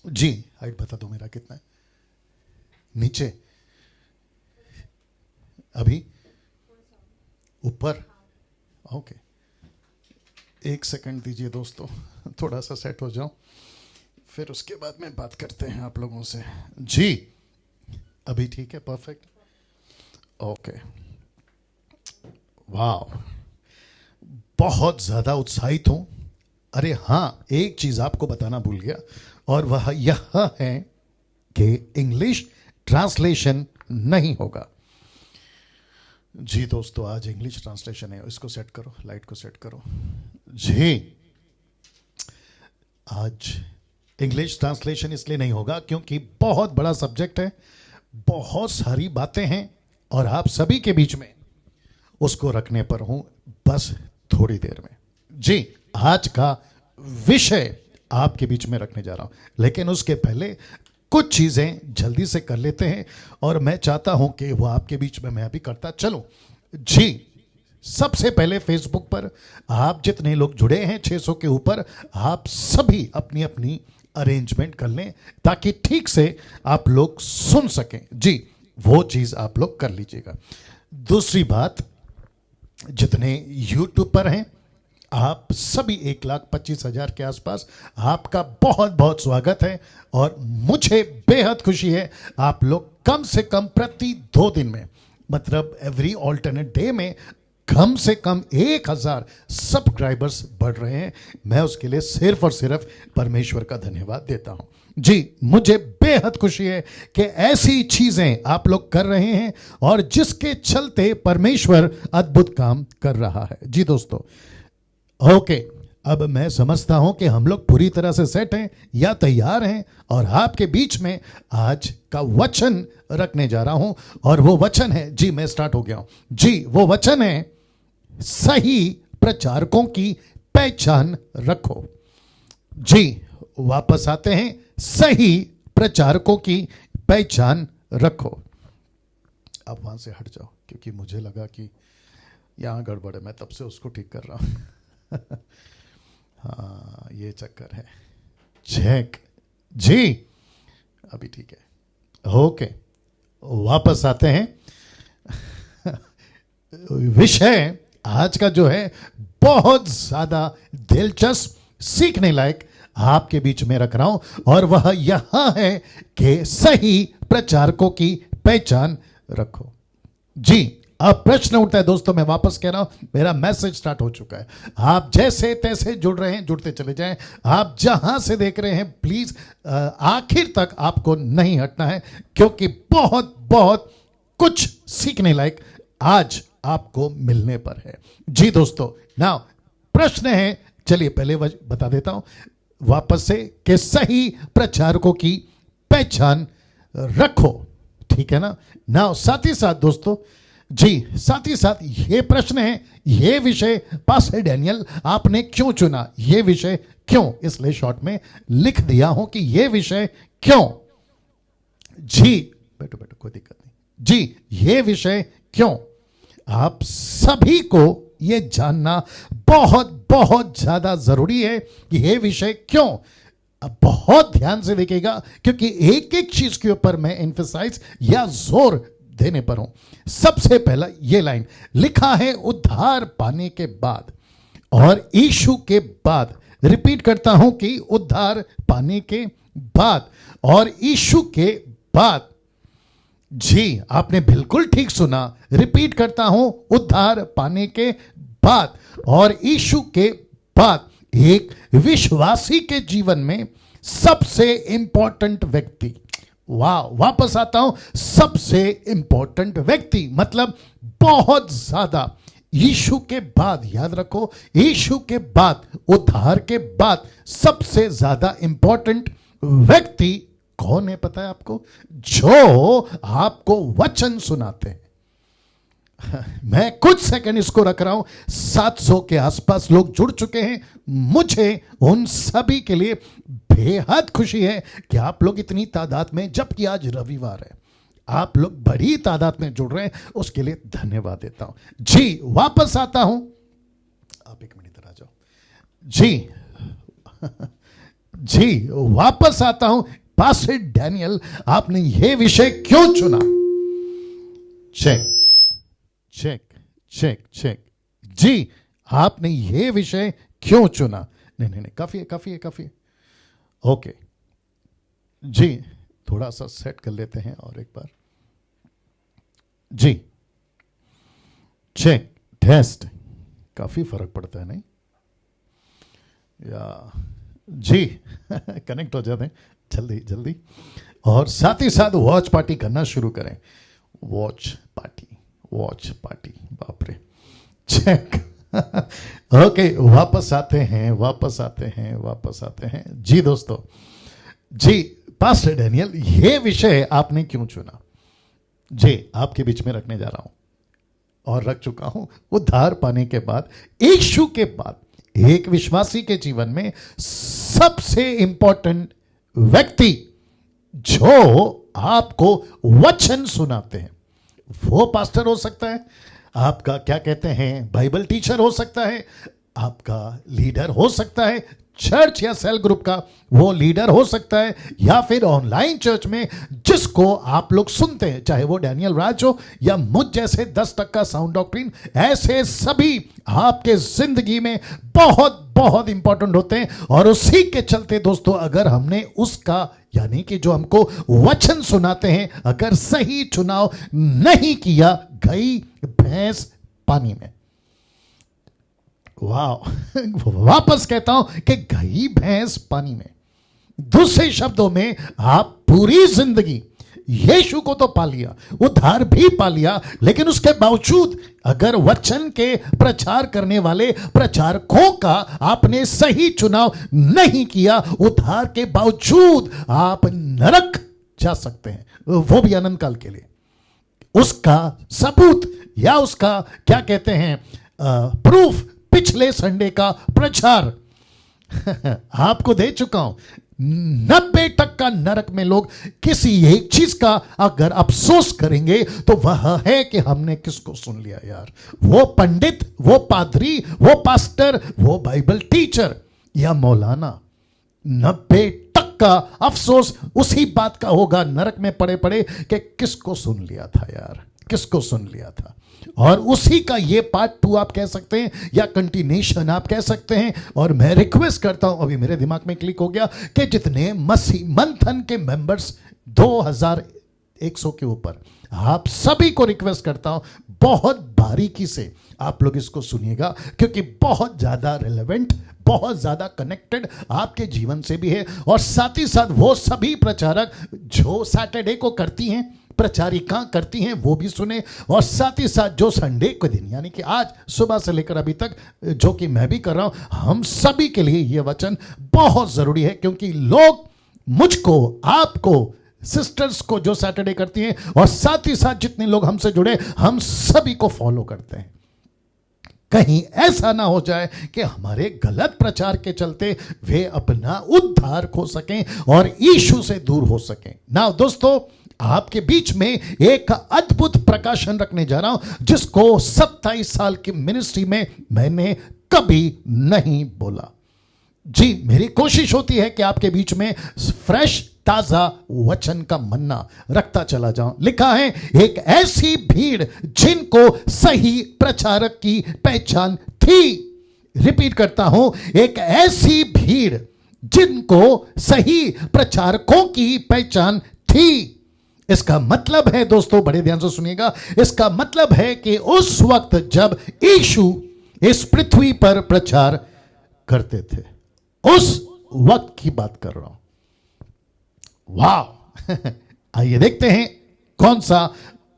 जी height बता दो मेरा कितना है नीचे अभी ऊपर ओके एक सेकंड दीजिए दोस्तों थोड़ा सा सेट हो जाओ फिर उसके बाद में बात करते हैं आप लोगों से जी अभी ठीक है परफेक्ट ओके वाह बहुत ज़्यादा उत्साहित हूं अरे हाँ एक चीज़ आपको बताना भूल गया और वह यह है कि इंग्लिश ट्रांसलेशन नहीं होगा जी दोस्तों आज इंग्लिश ट्रांसलेशन है इसको सेट करो लाइट को सेट करो जी आज इंग्लिश ट्रांसलेशन इसलिए नहीं होगा क्योंकि बहुत बड़ा सब्जेक्ट है बहुत सारी बातें हैं और आप सभी के बीच में उसको रखने पर हूं बस थोड़ी देर में जी आज का विषय आपके बीच में रखने जा रहा हूं लेकिन उसके पहले कुछ चीजें जल्दी से कर लेते हैं और मैं चाहता हूं कि वो आपके बीच में मैं अभी करता चलूं जी सबसे पहले फेसबुक पर आप जितने लोग जुड़े हैं 600 के ऊपर आप सभी अपनी अपनी अरेंजमेंट कर लें ताकि ठीक से आप लोग सुन सकें जी वो चीज आप लोग कर लीजिएगा दूसरी बात जितने यूट्यूब पर हैं आप सभी 1,25,000 के आसपास आपका बहुत बहुत स्वागत है और मुझे बेहद खुशी है आप लोग कम से कम प्रति 2 दिन में मतलब एवरी ऑल्टरनेट डे में कम से कम 1,000 सब्सक्राइबर्स बढ़ रहे हैं मैं उसके लिए सिर्फ और सिर्फ परमेश्वर का धन्यवाद देता हूं जी मुझे बेहद खुशी है कि ऐसी चीजें आप लोग कर रहे हैं और जिसके चलते परमेश्वर अद्भुत काम कर रहा है जी दोस्तों ओके अब मैं समझता हूं कि हम लोग पूरी तरह से सेट हैं या तैयार हैं और आपके बीच में आज का वचन रखने जा रहा हूं और वो वचन है जी मैं स्टार्ट हो गया हूं जी वो वचन है सही प्रचारकों की पहचान रखो जी वापस आते हैं सही प्रचारकों की पहचान रखो अब वहां से हट जाओ क्योंकि मुझे लगा कि यहां गड़बड़ है मैं तब से उसको ठीक कर रहा हूं हाँ ये चक्कर है चेक जी अभी ठीक है ओके वापस आते हैं विषय आज का जो है बहुत ज्यादा दिलचस्प सीखने लायक आपके बीच में रख रहा हूं और वह यहां है कि सही प्रचारकों की पहचान रखो जी अब प्रश्न उठता है दोस्तों मैं वापस कह रहा हूं मेरा मैसेज स्टार्ट हो चुका है आप जैसे तैसे जुड़ रहे हैं जुड़ते चले जाएं आप जहां से देख रहे हैं प्लीज आखिर तक आपको नहीं हटना है क्योंकि बहुत बहुत कुछ सीखने लायक आज आपको मिलने पर है जी दोस्तों नाउ प्रश्न है चलिए पहले बता देता हूं वापस से कि सही प्रचारकों की पहचान रखो ठीक है ना नाउ साथ ही साथ दोस्तों जी साथ ही साथ ये प्रश्न है ये विषय पास्टर डैनियल आपने क्यों चुना ये विषय क्यों इसलिए शॉर्ट में लिख दिया हूं कि ये विषय क्यों जी बैठो बैठो कोई दिक्कत नहीं जी ये विषय क्यों आप सभी को ये जानना बहुत बहुत ज्यादा जरूरी है कि ये विषय क्यों अब बहुत ध्यान से देखिएगा क्योंकि एक एक चीज के ऊपर मैं एम्फसाइज या जोर देने पर हूं सबसे पहला ये लाइन लिखा है उद्धार पाने के बाद और यीशु के बाद रिपीट करता हूं कि उद्धार पाने के बाद और यीशु के बाद जी आपने बिल्कुल ठीक सुना रिपीट करता हूं उद्धार पाने के बाद और यीशु के बाद एक विश्वासी के जीवन में सबसे इंपॉर्टेंट व्यक्ति वाह वापस आता हूं सबसे इंपॉर्टेंट व्यक्ति मतलब बहुत ज्यादा यीशु के बाद याद रखो यीशु के बाद उद्धार के बाद सबसे ज्यादा इंपॉर्टेंट व्यक्ति कौन है पता है आपको जो आपको वचन सुनाते हैं मैं कुछ सेकंड इसको रख रहा हूं 700 के आसपास लोग जुड़ चुके हैं मुझे उन सभी के लिए बेहद खुशी है कि आप लोग इतनी तादाद में जबकि आज रविवार है आप लोग बड़ी तादाद में जुड़ रहे हैं उसके लिए धन्यवाद देता हूं जी वापस आता हूं आप एक मिनट इधर आ जाओ जी जी वापस आता हूं। पास्टर डैनियल, आपने यह विषय क्यों चुना? Check check check check. जी, आपने यह विषय क्यों चुना? नहीं नहीं नहीं, काफी है काफी है काफी है। ओके जी, थोड़ा सा सेट कर लेते हैं और एक बार। जी चेक टेस्ट, काफी फर्क पड़ता है नहीं या? जी कनेक्ट हो जाते हैं जल्दी जल्दी। और साथ ही साथ वॉच पार्टी करना शुरू करें। वॉच पार्टी, वॉच पार्टी, बाप रे। चेक ओके, वापस आते हैं वापस आते हैं वापस आते हैं। जी दोस्तों, जी पास्टर डैनियल, ये विषय आपने क्यों चुना? जी आपके बीच में रखने जा रहा हूं और रख चुका हूं। उद्धार पाने के बाद, यीशु के बाद, एक विश्वासी के जीवन में सबसे इंपॉर्टेंट व्यक्ति जो आपको वचन सुनाते हैं, वो पास्टर हो सकता है, आपका क्या कहते हैं बाइबल टीचर हो सकता है, आपका लीडर हो सकता है, चर्च या सेल ग्रुप का वो लीडर हो सकता है, या फिर ऑनलाइन चर्च में जिसको आप लोग सुनते हैं, चाहे वो डैनियल राज हो या मुझ जैसे 10% साउंड डॉक्ट्रिन, ऐसे सभी आपके जिंदगी में बहुत बहुत इंपॉर्टेंट होते हैं। और उसी के चलते दोस्तों, अगर हमने उसका यानी कि जो हमको वचन सुनाते हैं, अगर सही चुनाव नहीं किया, गई भैंस पानी में। वाह वापस कहता हूं कि गई भैंस पानी में। दूसरे शब्दों में, आप पूरी जिंदगी यीशु को तो पा लिया, उद्धार भी पा लिया, लेकिन उसके बावजूद अगर वचन के प्रचार करने वाले प्रचारकों का आपने सही चुनाव नहीं किया, उद्धार के बावजूद आप नरक जा सकते हैं, वो भी अनंत काल के लिए। उसका सबूत या उसका क्या कहते हैं प्रूफ पिछले संडे का प्रचार आपको दे चुका हूं। 90% नरक में लोग किसी एक चीज का अगर अफसोस करेंगे तो वह है कि हमने किसको सुन लिया यार। वो पंडित, वो पादरी, वो पास्टर, वो बाइबल टीचर या मौलाना, 90% अफसोस उसी बात का होगा नरक में पड़े पड़े कि किसको सुन लिया था यार, किसको सुन लिया था। और उसी का ये पार्ट 2 आप कह सकते हैं या कंटिन्यूशन आप कह सकते हैं। और मैं रिक्वेस्ट करता हूं, अभी मेरे दिमाग में क्लिक हो गया कि जितने मसीह मंथन के मेंबर्स 2100 के ऊपर, आप सभी को रिक्वेस्ट करता हूं बहुत बारीकी से आप लोग इसको सुनिएगा, क्योंकि बहुत ज्यादा रिलेवेंट, बहुत ज्यादा कनेक्टेड आपके जीवन से भी है। और साथ ही साथ वो सभी प्रचारक जो सैटरडे को करती हैं, प्रचारिका करती हैं, वो भी सुने। और साथ ही साथ जो संडे के दिन यानी कि आज सुबह से लेकर अभी तक जो कि मैं भी कर रहा हूं, हम सभी के लिए यह वचन बहुत जरूरी है, क्योंकि लोग मुझको, आपको, सिस्टर्स को जो सैटरडे करती हैं, और साथ ही साथ जितने लोग हमसे जुड़े, हम सभी को फॉलो करते हैं। कहीं ऐसा ना हो जाए कि हमारे गलत प्रचार के चलते वे अपना उद्धार खो सकें और यीशु से दूर हो सकें ना। दोस्तों, आपके बीच में एक अद्भुत प्रकाशन रखने जा रहा हूं, जिसको 27 साल की मिनिस्ट्री में मैंने कभी नहीं बोला। जी, मेरी कोशिश होती है कि आपके बीच में फ्रेश ताजा वचन का मन्ना रखता चला जाऊं। लिखा है, एक ऐसी भीड़ जिनको सही प्रचारक की पहचान थी। रिपीट करता हूं, एक ऐसी भीड़ जिनको सही प्रचारकों की पहचान थी। इसका मतलब है दोस्तों, बड़े ध्यान से सुनिएगा, इसका मतलब है कि उस वक्त जब यीशु इस पृथ्वी पर प्रचार करते थे, उस वक्त की बात कर रहा हूं। वाह आइए देखते हैं कौन सा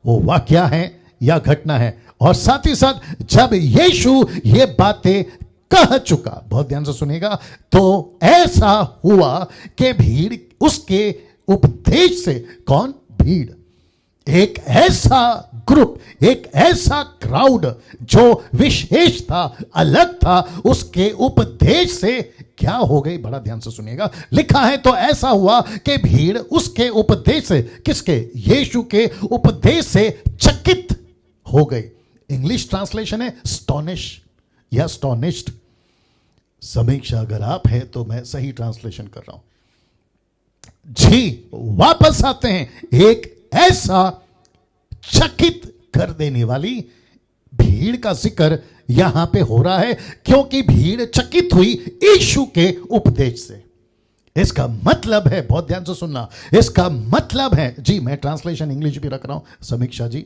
वो वाक्या है या घटना है। और साथ ही साथ जब यीशु ये बातें कह चुका, बहुत ध्यान से सुनिएगा, तो ऐसा हुआ कि भीड़ उसके उपदेश से, कौन भीड़, एक ऐसा ग्रुप, एक ऐसा क्राउड जो विशेष था, अलग था, उसके उपदेश से क्या हो गई, बड़ा ध्यान से सुनिएगा। लिखा है, तो ऐसा हुआ कि भीड़ उसके उपदेश से, किसके, यीशु के उपदेश से चकित हो गई। इंग्लिश ट्रांसलेशन है स्टॉनिश या स्टॉनिश्ड। समीक्षा अगर आप है तो मैं सही ट्रांसलेशन कर रहा हूं। जी, वापस आते हैं। एक ऐसा चकित कर देने वाली भीड़ का जिक्र यहां पे हो रहा है, क्योंकि भीड़ चकित हुई यीशु के उपदेश से। इसका मतलब है, बहुत ध्यान से सुनना, इसका मतलब है, जी मैं ट्रांसलेशन इंग्लिश भी रख रहा हूं समीक्षा जी,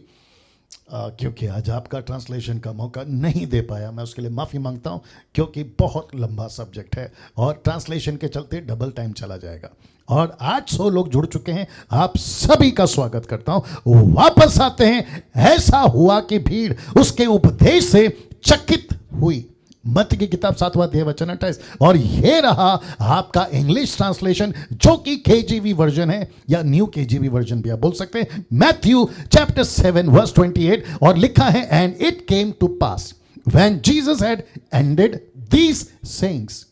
क्योंकि आज आपका ट्रांसलेशन का मौका नहीं दे पाया, मैं उसके लिए माफ़ी मांगता हूं, क्योंकि बहुत लंबा सब्जेक्ट है और ट्रांसलेशन के चलते डबल टाइम चला जाएगा। और 800 लोग जुड़ चुके हैं, आप सभी का स्वागत करता हूं। वापस आते हैं। ऐसा हुआ कि भीड़ उसके उपदेश से चकित हुई। मत्ती की किताब 7वां अध्याय वचन 28। और ये रहा आपका इंग्लिश ट्रांसलेशन, जो कि केजीवी वर्जन है या न्यू केजीवी वर्जन भी आप बोल सकते हैं। मैथ्यू चैप्टर 7 वर्स 28, और लिखा है, and it came to pass when Jesus had ended these sayings.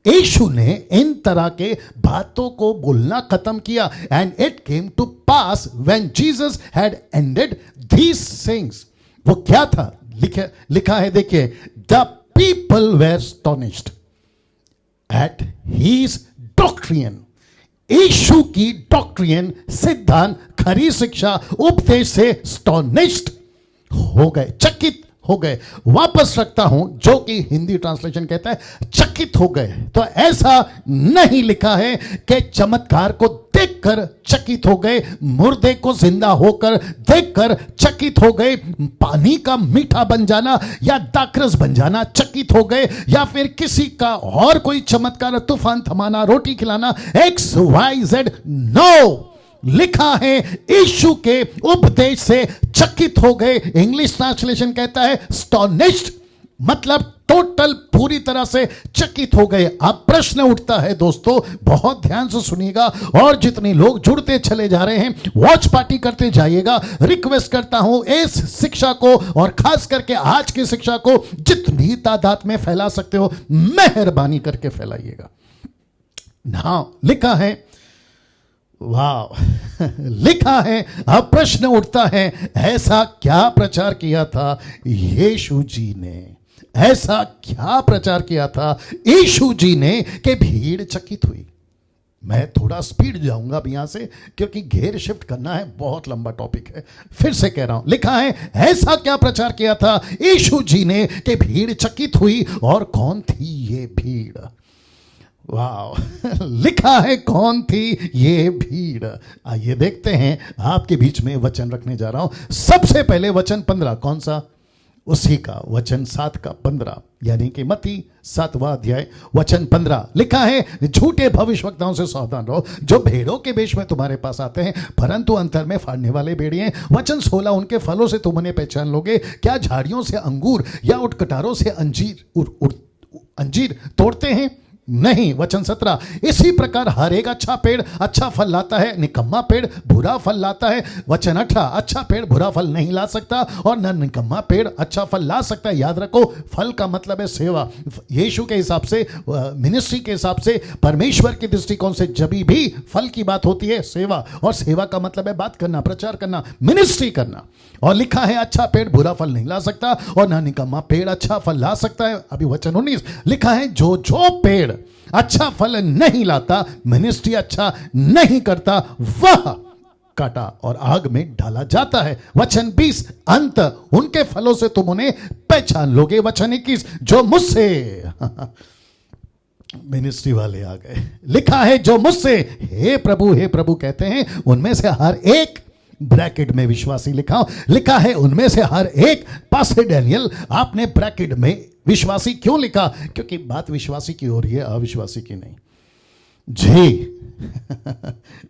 यीशु ने इन तरह के बातों को बोलना खत्म किया। And it came to pass when Jesus had ended these sayings. वो क्या था? लिखा है, देखिए, the people were astonished at his doctrine। यीशु की डॉक्ट्रिन, सिद्धांत, खरी शिक्षा, उपदेश से astonished हो गए, चकित हो गए। वापस रखता हूं, जो कि हिंदी ट्रांसलेशन कहता है चकित हो गए। तो ऐसा नहीं लिखा है कि चमत्कार को देखकर चकित हो गए, मुर्दे को जिंदा होकर देखकर चकित हो गए, पानी का मीठा बन जाना या दाखरस बन जाना चकित हो गए, या फिर किसी का और कोई चमत्कार, तूफान थमाना, रोटी खिलाना, XYZ। नो, लिखा है यीशु के उपदेश से चकित हो गए। इंग्लिश ट्रांसलेशन कहता है astonished, मतलब टोटल, पूरी तरह से चकित हो गए। अब प्रश्न उठता है दोस्तों, बहुत ध्यान से सुनिएगा, और जितने लोग जुड़ते चले जा रहे हैं वॉच पार्टी करते जाइएगा। रिक्वेस्ट करता हूं इस शिक्षा को, और खास करके आज की शिक्षा को, जितनी तादाद में फैला सकते हो मेहरबानी करके फैलाइएगा। ना लिखा है, वाह, लिखा है। अब प्रश्न उठता है, ऐसा क्या प्रचार किया था यीशु जी ने? ऐसा क्या प्रचार किया था यीशु जी ने कि भीड़ चकित हुई? मैं थोड़ा स्पीड जाऊंगा अब यहां से, क्योंकि घेर शिफ्ट करना है, बहुत लंबा टॉपिक है। फिर से कह रहा हूं, लिखा है, ऐसा क्या प्रचार किया था यीशु जी ने कि भीड़ चकित हुई? और कौन थी ये भीड़? वाह, लिखा है कौन थी ये भीड़। आइए देखते हैं। आपके बीच में वचन रखने जा रहा हूं। सबसे पहले वचन 15, कौन सा? उसी का, वचन 7 का 15, यानी कि मत्ती 7वां अध्याय वचन 15। लिखा है, झूठे भविष्यवक्ताओं से सावधान रहो, जो भेड़ों के वेश में तुम्हारे पास आते हैं, परंतु अंतर में फाड़ने वाले भेड़िए। वचन 16, उनके फलों से तुम उन्हें पहचान लोगे। क्या झाड़ियों से अंगूर या उटकटारों से अंजीर तोड़ते हैं? नहीं। वचन 17, इसी प्रकार हर एक अच्छा पेड़ अच्छा फल लाता है, निकम्मा पेड़ बुरा फल लाता है। वचन 18, अच्छा पेड़ बुरा फल नहीं ला सकता, और न निकम्मा पेड़ अच्छा फल ला सकता है। याद रखो, फल का मतलब है सेवा। यीशु के हिसाब से, मिनिस्ट्री के हिसाब से, परमेश्वर के दृष्टिकोण से जब भी फल की बात होती है सेवा, और सेवा का मतलब है बात करना, प्रचार करना, मिनिस्ट्री करना। और लिखा है, अच्छा पेड़ बुरा फल नहीं ला सकता, और न निकम्मा पेड़ अच्छा फल ला सकता है। अभी वचन 19, लिखा है, जो पेड़ अच्छा फल नहीं लाता, मिनिस्ट्री अच्छा नहीं करता, वह काटा और आग में डाला जाता है। वचन 20, अंत, उनके फलों से तुम उन्हें पहचान लोगे। वचन 21, जो मुझसे मिनिस्ट्री वाले आ गए। लिखा है, जो मुझसे हे प्रभु कहते हैं, उनमें से हर एक, ब्रैकेट में विश्वासी लिखा है, उनमें से हर एक। पास डैनियल, आपने ब्रैकेट में विश्वासी क्यों लिखा? क्योंकि बात विश्वासी की हो रही है, अविश्वासी की नहीं। जी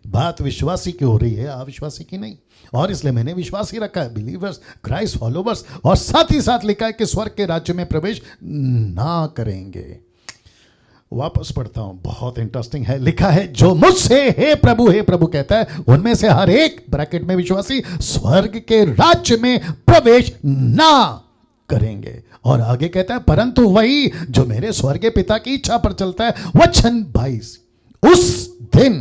बात विश्वासी की हो रही है, अविश्वासी की नहीं, और इसलिए मैंने विश्वासी रखा है, बिलीवर्स, क्राइस्ट फॉलोवर्स। और साथ ही साथ लिखा है कि स्वर्ग के राज्य में प्रवेश ना करेंगे। वापस पढ़ता हूं, बहुत इंटरेस्टिंग है। लिखा है, जो मुझसे हे प्रभु कहता है, उनमें से हर एक, ब्रैकेट में विश्वासी, स्वर्ग के राज्य में प्रवेश ना करेंगे। और आगे कहता है, परंतु वही जो मेरे स्वर्गीय पिता की इच्छा पर चलता है। वचन 22, उस दिन,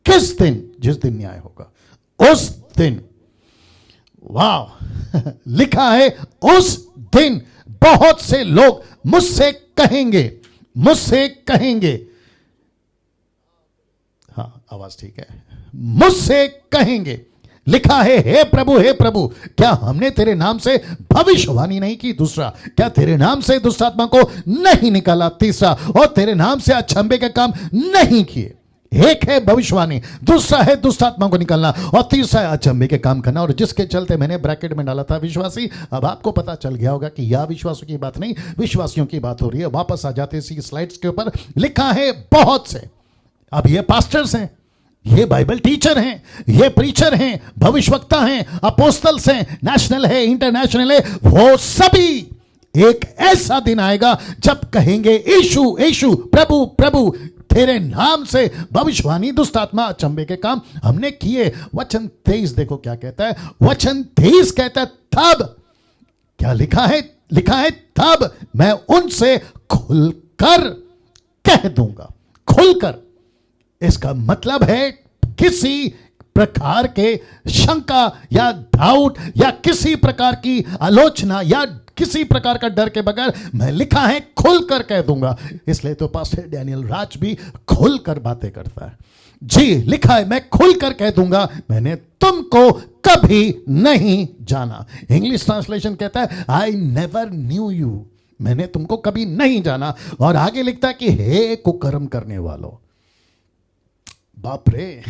किस दिन? जिस दिन न्याय होगा, उस दिन। वाह लिखा है, उस दिन बहुत से लोग मुझसे कहेंगे, मुझसे कहेंगे, हाँ आवाज ठीक है, मुझसे कहेंगे, लिखा है हे प्रभु क्या हमने तेरे नाम से भविष्यवाणी नहीं की? दूसरा, क्या तेरे नाम से दुष्ट आत्मा को नहीं निकाला? तीसरा, और तेरे नाम से अचंभे के काम नहीं किए? एक है भविष्यवाणी, दूसरा है दुष्ट आत्मा को निकालना, और तीसरा है अचंभे के काम करना। और जिसके चलते मैंने ब्रैकेट में डाला था विश्वासी, अब आपको पता चल गया होगा कि यह विश्वासियों की बात नहीं, विश्वासियों की बात हो रही है। वापस आ जाते इसी स्लाइड्स के ऊपर, लिखा है बहुत से। अब ये पास्टर्स हैं, ये बाइबल टीचर हैं, ये प्रीचर हैं, भविष्यवक्ता हैं, अपोस्टल्स हैं, नेशनल है, इंटरनेशनल है, वो सभी एक ऐसा दिन आएगा जब कहेंगे यीशु यीशु प्रभु प्रभु तेरे नाम से भविष्यवाणी, दुष्ट आत्मा, अचंभे के काम हमने किए। वचन 23 देखो क्या कहता है। वचन 23 कहता है तब, क्या लिखा है? लिखा है तब मैं उनसे खुलकर कह दूंगा। खुलकर, इसका मतलब है किसी प्रकार के शंका या डाउट या किसी प्रकार की आलोचना या किसी प्रकार का डर के बगैर मैं, लिखा है, खुलकर कह दूंगा। इसलिए तो पास्टर डैनियल राज भी खुलकर बातें करता है। जी, लिखा है मैं खुलकर कह दूंगा, मैंने तुमको कभी नहीं जाना। इंग्लिश ट्रांसलेशन कहता है आई नेवर न्यू यू, मैंने तुमको कभी नहीं जाना। और आगे लिखता है कि हे कुकर्म करने वालों। बाप रे,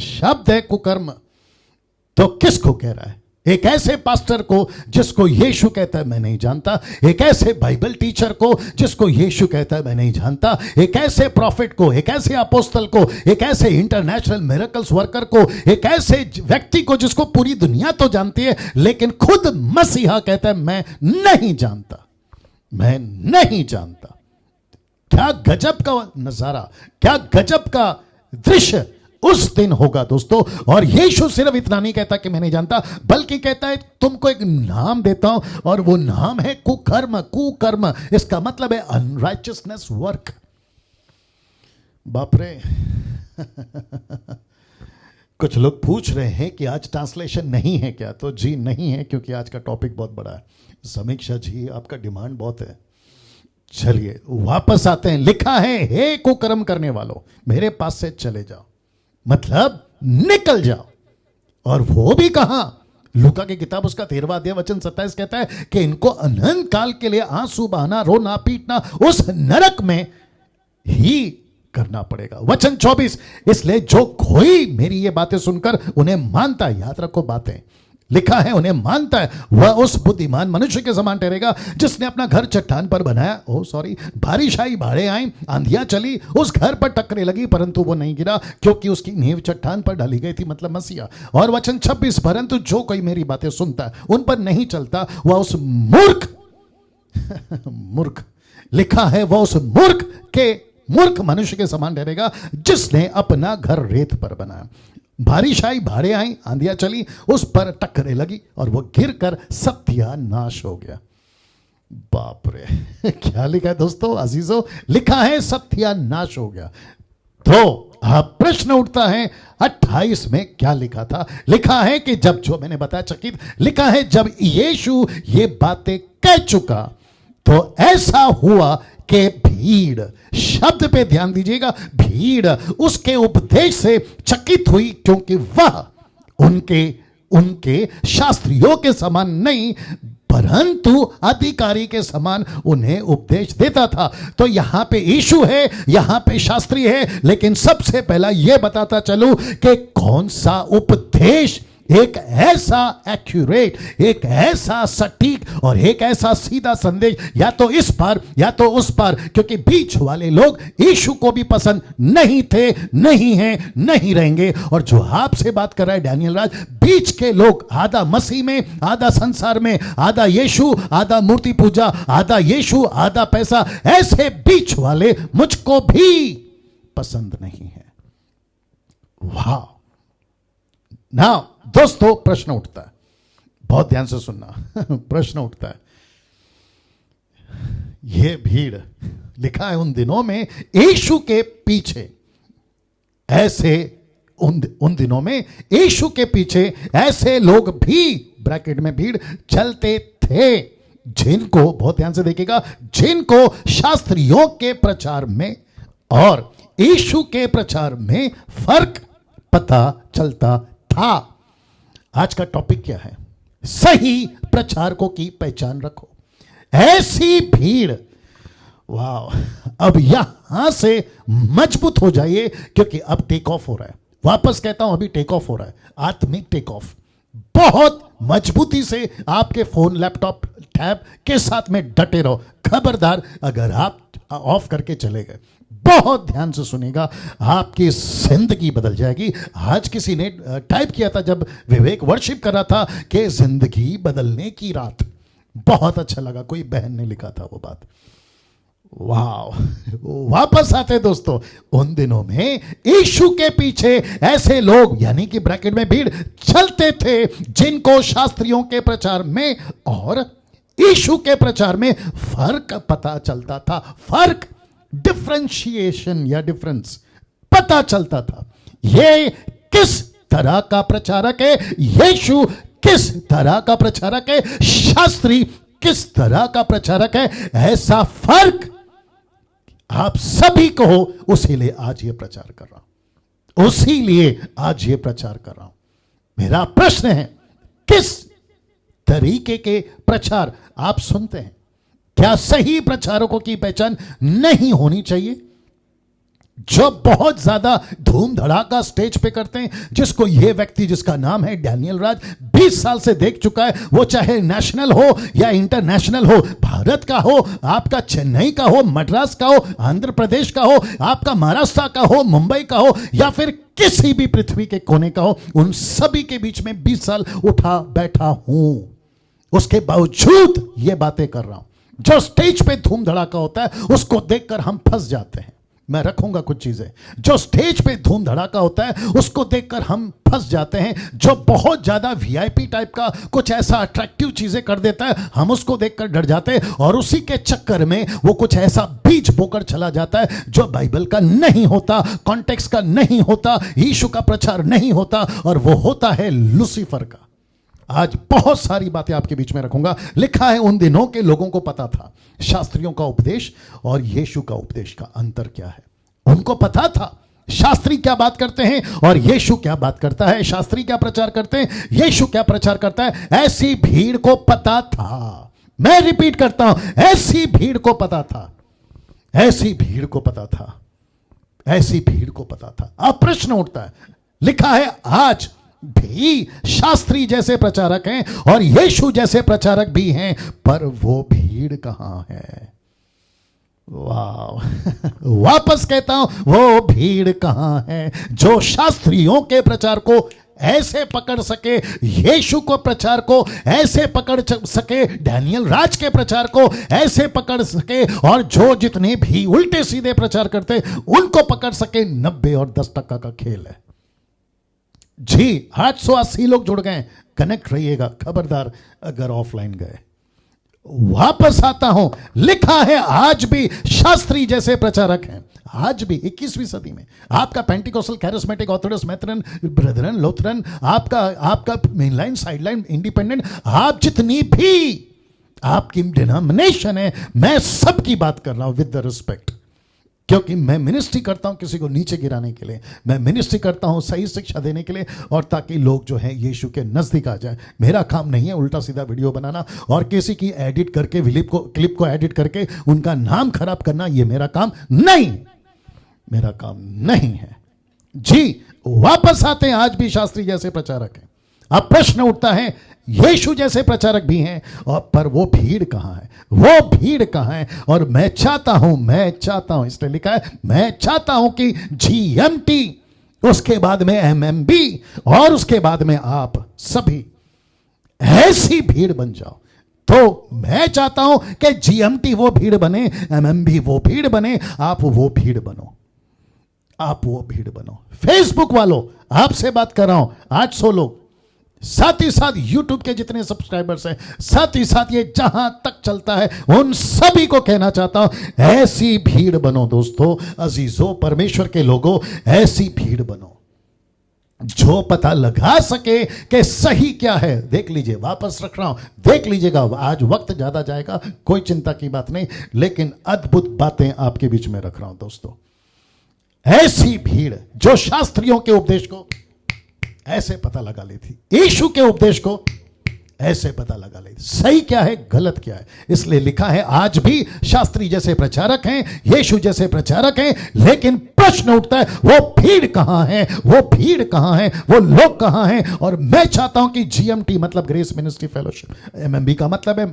शब्द है कुकर्म, तो किसको कह रहा है? एक ऐसे पास्टर को जिसको यीशु कहता है मैं नहीं जानता, एक ऐसे बाइबल टीचर को जिसको यीशु कहता है मैं नहीं जानता, एक ऐसे प्रॉफिट को, एक ऐसे अपोस्टल को, एक ऐसे इंटरनेशनल मिरेकल्स वर्कर को, एक ऐसे व्यक्ति को जिसको पूरी दुनिया तो जानती है, लेकिन खुद मसीहा कहता है मैं नहीं जानता, मैं नहीं जानता। क्या गजब का नजारा, क्या गजब का दृश्य उस दिन होगा दोस्तों। और यीशु सिर्फ इतना नहीं कहता कि मैं नहीं जानता, बल्कि कहता है तुमको एक नाम देता हूं, और वो नाम है कुकर्म। कुकर्म इसका मतलब है अनराइचियसनेस वर्क। बाप रे कुछ लोग पूछ रहे हैं कि आज ट्रांसलेशन नहीं है क्या? तो जी नहीं है, क्योंकि आज का टॉपिक बहुत बड़ा है। समीक्षा जी, आपका डिमांड बहुत है। चलिए वापस आते हैं। लिखा है हे कुकर्म करने वालों, मेरे पास से चले जाओ, मतलब निकल जाओ। और वो भी कहां? लूका की किताब उसका 13वां अध्याय वचन 27 कहता है कि इनको अनंत काल के लिए आंसू बहाना, रोना, पीटना उस नरक में ही करना पड़ेगा। वचन 24, इसलिए जो कोई मेरी ये बातें सुनकर उन्हें मानता है, याद रखो बातें, लिखा है उन्हें मानता है, वह उस बुद्धिमान मनुष्य के समान ठहरेगा जिसने अपना घर चट्टान पर बनाया। बारिश आई, बाढ़ें आई, आंधियां चली, उस घर पर टक्करें लगी, परंतु वो नहीं गिरा क्योंकि उसकी नींव चट्टान पर डाली गई थी, मतलब मसीहा। और वचन 26, परंतु जो कोई मेरी बातें सुनता है, उन पर नहीं चलता, वह उस मूर्ख मूर्ख, लिखा है वह उस मूर्ख मनुष्य के समान ठहरेगा जिसने अपना घर रेत पर बनाया। बारिश आई, बाढ़ें आई, आंधियां चली, उस पर टक्करें लगी और वो गिरकर सत्यानाश हो गया। बाप रे क्या लिखा है दोस्तों, अजीजों? लिखा है सत्यानाश हो गया। तो अब प्रश्न उठता है 28 में क्या लिखा था? लिखा है कि जब, जो मैंने बताया चकित, लिखा है जब यीशु ये बातें कह चुका तो ऐसा हुआ कि भीड़, शब्द पे ध्यान दीजिएगा, भीड़ उसके उपदेश से चकित हुई, क्योंकि वह उनके शास्त्रियों के समान नहीं परंतु अधिकारी के समान उन्हें उपदेश देता था। तो यहां पे यीशु है, यहां पे शास्त्री है, लेकिन सबसे पहला यह बताता चलूं कि कौन सा उपदेश एक ऐसा एक्यूरेट, एक ऐसा सटीक और एक ऐसा सीधा संदेश, या तो इस पार या तो उस पार, क्योंकि बीच वाले लोग यीशु को भी पसंद नहीं थे, नहीं हैं, नहीं रहेंगे। और जो आपसे बात कर रहा है डैनियल राज, बीच के लोग, आधा मसीह में, आधा संसार में, आधा यीशु, आधा मूर्ति पूजा, आधा यीशु, आधा पैसा, ऐसे बीच वाले मुझको भी पसंद नहीं है। वाह! नाउ दोस्तों प्रश्न उठता है, बहुत ध्यान से सुनना प्रश्न उठता है, यह भीड़, लिखा है उन दिनों में यीशु के पीछे ऐसे, उन दिनों में यीशु के पीछे ऐसे लोग भी, ब्रैकेट में भीड़, चलते थे जिनको, बहुत ध्यान से देखिएगा, जिनको शास्त्रियों के प्रचार में और यीशु के प्रचार में फर्क पता चलता था। आज का टॉपिक क्या है? सही प्रचारकों की पहचान रखो। ऐसी भीड़, वाह, अब यहां से मजबूत हो जाइए, क्योंकि अब टेक ऑफ हो रहा है। वापस कहता हूं, अभी टेक ऑफ हो रहा है, आत्मिक टेक ऑफ। बहुत मजबूती से आपके फोन, लैपटॉप, टैब के साथ में डटे रहो। खबरदार अगर आप ऑफ करके चले गए, बहुत ध्यान से सुनेगा, आपकी जिंदगी बदल जाएगी। आज किसी ने टाइप किया था जब विवेक वर्शिप कर रहा था कि जिंदगी बदलने की रात। बहुत अच्छा लगा, कोई बहन ने लिखा था वो बात। वाह, वापस आते दोस्तों, उन दिनों में यीशु के पीछे ऐसे लोग, यानी कि ब्रैकेट में भीड़, चलते थे जिनको शास्त्रियों के प्रचार में और यीशु के प्रचार में फर्क पता चलता था। फर्क, डिफरेंशिएशन या डिफरेंस पता चलता था। ये किस तरह का प्रचारक है, यीशु किस तरह का प्रचारक है, शास्त्री किस तरह का प्रचारक है, ऐसा फर्क आप सभी को हो। उसी लिए आज ये प्रचार कर रहा हूं, उसी लिए आज ये प्रचार कर रहा हूं। मेरा प्रश्न है, किस तरीके के प्रचार आप सुनते हैं? क्या सही प्रचारकों की पहचान नहीं होनी चाहिए, जो बहुत ज्यादा धूम धड़ाका स्टेज पे करते हैं, जिसको ये व्यक्ति, जिसका नाम है डैनियल राज, 20 साल से देख चुका है, वो चाहे नेशनल हो या इंटरनेशनल हो, भारत का हो, आपका चेन्नई का हो, मद्रास का हो, आंध्र प्रदेश का हो, आपका महाराष्ट्र का हो, मुंबई का हो, या फिर किसी भी पृथ्वी के कोने का हो, उन सभी के बीच में 20 साल उठा बैठा हूं। उसके बावजूद ये बातें कर रहा हूं। जो स्टेज पे धूम धड़ाका होता है, उसको देखकर हम फंस जाते हैं। मैं रखूंगा कुछ चीजें। जो स्टेज पे धूम धड़ाका होता है, उसको देखकर हम फंस जाते हैं। जो बहुत ज्यादा वीआईपी टाइप का कुछ ऐसा अट्रैक्टिव चीजें कर देता है, हम उसको देखकर डर जाते हैं, और उसी के चक्कर में वो कुछ ऐसा बीज बोकर चला जाता है जो बाइबल का नहीं होता, कॉन्टेक्स्ट का नहीं होता, यीशु का प्रचार नहीं होता, और वो होता है लूसीफर का। आज बहुत सारी बातें आपके बीच में रखूंगा। लिखा है, उन दिनों के लोगों को पता था शास्त्रियों का उपदेश और यीशु का उपदेश का अंतर क्या है। उनको पता था शास्त्री क्या बात करते हैं और यीशु क्या बात करता है। शास्त्री क्या प्रचार करते हैं, यीशु क्या प्रचार करता है, ऐसी भीड़ को पता था। मैं रिपीट करता हूं, ऐसी भीड़ को पता था, ऐसी भीड़ को पता था, ऐसी भीड़ को पता था। अब प्रश्न उठता है, लिखा है आज भी शास्त्री जैसे प्रचारक हैं और यीशु जैसे प्रचारक भी हैं, पर वो भीड़ कहां है? वाह, वापस कहता हूं, वो भीड़ कहां है जो शास्त्रियों के प्रचार को ऐसे पकड़ सके, यीशु को प्रचार को ऐसे पकड़ सके, डैनियल राज के प्रचार को ऐसे पकड़ सके, और जो जितने भी उल्टे सीधे प्रचार करते उनको पकड़ सके। 90 और 10% का खेल है जी। 880 लोग जुड़ गए, कनेक्ट रहिएगा, खबरदार अगर ऑफलाइन गए। वापस आता हूं, लिखा है आज भी शास्त्री जैसे प्रचारक हैं। आज भी 21वीं सदी में आपका पेंटिकोस्टल, कैरिस्मेटिक, ऑर्थोडॉक्स, मेथरन, ब्रदरन, लूथरन, आपका मेनलाइन, साइडलाइन, इंडिपेंडेंट, आप जितनी भी आपकी डिनोमिनेशन है, मैं सबकी बात कर रहा हूं विद द रिस्पेक्ट, क्योंकि मैं मिनिस्ट्री करता हूं किसी को नीचे गिराने के लिए, मैं मिनिस्ट्री करता हूं सही शिक्षा देने के लिए, और ताकि लोग जो है यीशु के नजदीक आ जाए। मेरा काम नहीं है उल्टा सीधा वीडियो बनाना और किसी की एडिट करके क्लिप को एडिट करके उनका नाम खराब करना। ये मेरा काम नहीं, मेरा काम नहीं है जी। वापस आते हैं, आज भी शास्त्री जैसे प्रचारक हैं। अब प्रश्न उठता है, यीशु जैसे प्रचारक भी हैं, और पर वो भीड़ कहां है? वो भीड़ कहां है? और मैं चाहता हूं, इसलिए लिखा है, मैं चाहता हूं कि GMT, उसके बाद में MMB, और उसके बाद में आप सभी ऐसी भीड़ बन जाओ। तो मैं चाहता हूं कि GMT वो भीड़ बने, MMB वो भीड़ बने, आप वो भीड़ बनो, आप वो भीड़ बनो। फेसबुक वालों, आपसे बात कर रहा हूं, 800 लोग, साथ ही साथ YouTube के जितने सब्सक्राइबर्स हैं, साथ ही साथ ये जहां तक चलता है, उन सभी को कहना चाहता हूं, ऐसी भीड़ बनो दोस्तों, अजीजों, परमेश्वर के लोगों, ऐसी भीड़ बनो जो पता लगा सके कि सही क्या है। देख लीजिए, वापस रख रहा हूं, देख लीजिएगा। आज वक्त ज्यादा जाएगा, कोई चिंता की बात नहीं, लेकिन अद्भुत बातें आपके बीच में रख रहा हूं दोस्तों। ऐसी भीड़ जो शास्त्रियों के उपदेश को ऐसे पता लगा ली थी, यीशु के उपदेश को ऐसे पता लगा ले सही क्या है गलत क्या है। इसलिए लिखा है आज भी शास्त्री जैसे प्रचारक हैं, यीशु जैसे प्रचारक हैं, लेकिन प्रश्न उठता है वो भीड़ कहां है, वो भीड़ कहां है, वो लोग कहां हैं। और मैं चाहता हूं कि जीएमटी मतलब ग्रेस मिनिस्ट्री फेलोशिप, एमएमबी का मतलब है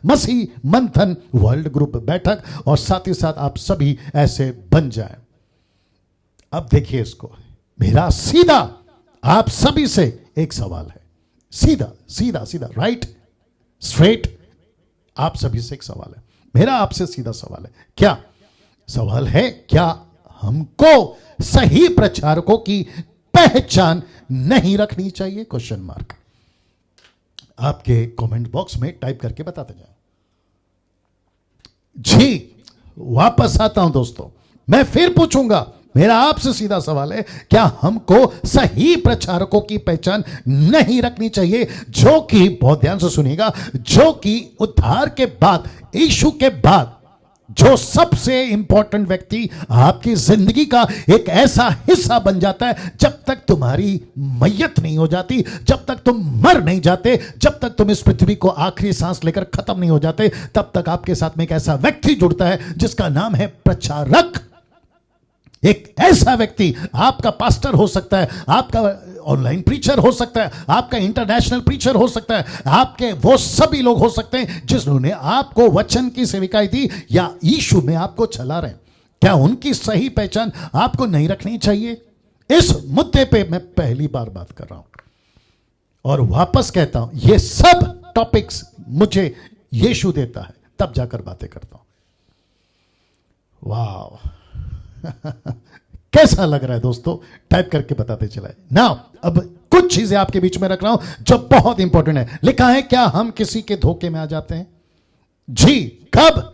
मसीह मंथन वर्ल्ड ग्रुप बैठक, और साथ ही साथ आप सभी ऐसे बन जाएं। अब देखिए इसको, मेरा सीधा आप सभी से एक सवाल है, सीधा सीधा सीधा, राइट स्ट्रेट, आप सभी से एक सवाल है, मेरा आपसे सीधा सवाल है। क्या सवाल है? क्या हमको सही प्रचारकों की पहचान नहीं रखनी चाहिए? क्वेश्चन मार्क आपके कमेंट बॉक्स में टाइप करके बताते जाए। जी, वापस आता हूं दोस्तों, मैं फिर पूछूंगा, मेरा आपसे सीधा सवाल है, क्या हमको सही प्रचारकों की पहचान नहीं रखनी चाहिए, जो कि, बहुत ध्यान से सुनिएगा, जो कि उद्धार के बाद, यीशु के बाद जो सबसे इंपॉर्टेंट व्यक्ति आपकी जिंदगी का एक ऐसा हिस्सा बन जाता है, जब तक तुम्हारी मैयत नहीं हो जाती, जब तक तुम मर नहीं जाते, जब तक तुम इस पृथ्वी को आखिरी सांस लेकर खत्म नहीं हो जाते, तब तक आपके साथ में एक ऐसा व्यक्ति जुड़ता है जिसका नाम है प्रचारक। एक ऐसा व्यक्ति, आपका पास्टर हो सकता है, आपका ऑनलाइन प्रीचर हो सकता है, आपका इंटरनेशनल प्रीचर हो सकता है, आपके वो सभी लोग हो सकते हैं जिन्होंने आपको वचन की सेविकाई दी या यीशु में आपको चला रहे हैं। क्या उनकी सही पहचान आपको नहीं रखनी चाहिए? इस मुद्दे पे मैं पहली बार बात कर रहा हूं और वापस कहता हूं, ये सब टॉपिक्स मुझे यीशु देता है, तब जाकर बातें करता हूं। वाह कैसा लग रहा है दोस्तों? टाइप करके बताते चलाए ना। अब कुछ चीजें आपके बीच में रख रहा हूं जो बहुत इंपॉर्टेंट है। लिखा है, क्या हम किसी के धोखे में आ जाते हैं? जी, कब?